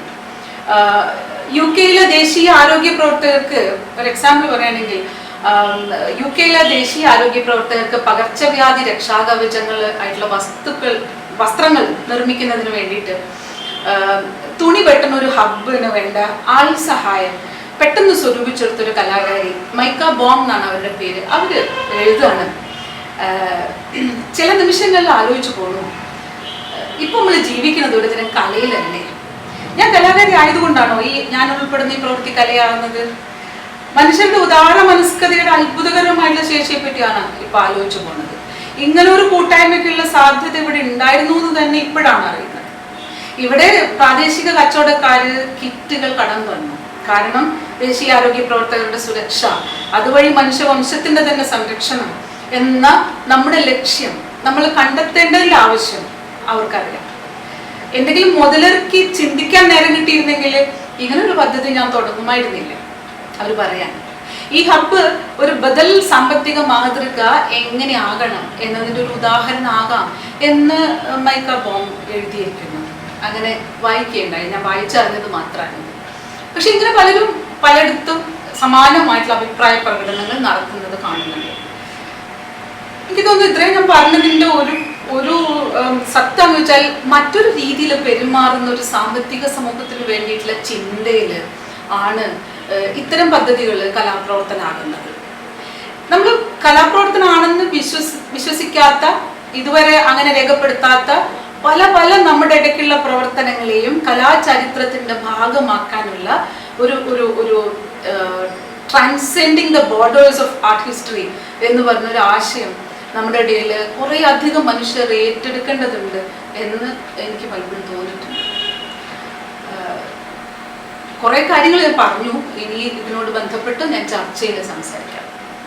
UK ദേശീയ ആരോഗ്യ പ്രവർത്തകർക്ക് ഒരു എക്സാമ്പിൾ പറയുകയാണെങ്കിൽ, UK ദേശീയ ആരോഗ്യ പ്രവർത്തകർക്ക് പകർച്ചവ്യാധി രക്ഷാകവചങ്ങൾ ആയിട്ടുള്ള വസ്ത്രങ്ങൾ നിർമ്മിക്കുന്നതിന് വേണ്ടിയിട്ട് തുണി വെട്ടുന്ന ഒരു ഹബ്ബിന് വേണ്ട ആൾ സഹായം പെട്ടെന്ന് സ്വരൂപിച്ചെടുത്തൊരു കലാകാരി മൈക്ക ബോം എന്നാണ് അവരുടെ പേര്. അവര് എഴുതാണ്, ചില നിമിഷങ്ങളിൽ ആലോചിച്ചു പോണു, ഇപ്പൊ നമ്മൾ ജീവിക്കുന്നത് ഒരു തരം കലയിലല്ലേ? ഞാൻ കലാകാരി ആയതുകൊണ്ടാണോ ഞാൻ ഉൾപ്പെടുന്ന ഈ പ്രവൃത്തി കലയാകുന്നത്? മനുഷ്യരുടെ ഉദാര മനസ്കതയുടെ അത്ഭുതകരമായിട്ടുള്ള ശേഷിയെ പറ്റിയാണ് ഇപ്പൊ ആലോചിച്ചു പോകുന്നത്. ഇങ്ങനെ ഒരു കൂട്ടായ്മയ്ക്കുള്ള സാധ്യത ഇവിടെ ഉണ്ടായിരുന്നു എന്ന് തന്നെ ഇപ്പോഴാണ് അറിയുന്നത്. ഇവിടെ പ്രാദേശിക കച്ചവടക്കാര് കിറ്റുകൾ കടന്നു വന്നു. കാരണം ദേശീയ ആരോഗ്യ പ്രവർത്തകരുടെ സുരക്ഷ, അതുവഴി മനുഷ്യവംശത്തിന്റെ തന്നെ സംരക്ഷണം എന്ന നമ്മുടെ ലക്ഷ്യം നമ്മൾ കണ്ടെത്തേണ്ടതിന്റെ ആവശ്യം അവർക്കറിയാം. എന്തെങ്കിലും മുതലിറക്കി ചിന്തിക്കാൻ നേരം കിട്ടിയിരുന്നെങ്കിൽ ഇങ്ങനൊരു പദ്ധതി ഞാൻ തുടങ്ങുമായിരുന്നില്ല അവർ പറയാൻ. ഈ ഹബ്ബ് ഒരു ബദൽ സാമ്പത്തിക മാതൃക എങ്ങനെ ആകണം എന്നതിൻ്റെ ഒരു ഉദാഹരണമാകാം എന്ന് മൈക്ക ബോം എഴുതിയിരിക്കുന്നു. അങ്ങനെ വായിക്കുകയുണ്ടായി, ഞാൻ വായിച്ചറിഞ്ഞത് മാത്രമാണ്. പക്ഷെ ഇങ്ങനെ പലരും പലയിടത്തും സമാനമായിട്ടുള്ള അഭിപ്രായ പ്രകടനങ്ങൾ നടത്തുന്നത് കാണുന്നുണ്ട്. എനിക്ക് തോന്നുന്നു ഇത്രയും ഞാൻ പറഞ്ഞതിൻ്റെ ഒരു സത്യം എന്ന് വെച്ചാൽ മറ്റൊരു രീതിയിൽ പെരുമാറുന്ന ഒരു സാമ്പത്തിക സമൂഹത്തിന് വേണ്ടിയിട്ടുള്ള ചിന്തയിൽ ആണ് ഇത്തരം പദ്ധതികൾ കലാപ്രവർത്തനമാകുന്നത്. നമ്മൾ കലാപ്രവർത്തനമാണെന്ന് വിശ്വസിക്കാത്ത, ഇതുവരെ അങ്ങനെ രേഖപ്പെടുത്താത്ത പല പല നമ്മുടെ ഇടയ്ക്കുള്ള പ്രവർത്തനങ്ങളെയും കലാചരിത്രത്തിന്റെ ഭാഗമാക്കാനുള്ള ഒരു ഒരു ഒരു transcending the borders of art history എന്ന് പറഞ്ഞൊരു ആശയം നമ്മുടെ ഇടയിൽ കുറേ അധികം മനുഷ്യർ ഏറ്റെടുക്കേണ്ടതുണ്ട് എന്ന് എനിക്ക് പലപ്പോഴും തോന്നിയിട്ടുണ്ട്. കുറേ കാര്യങ്ങൾ ഞാൻ പറഞ്ഞു. ഇനി ഇതിനോട് ബന്ധപ്പെട്ട് ഞാൻ ചർച്ചയിൽ സംസാരിക്കാം.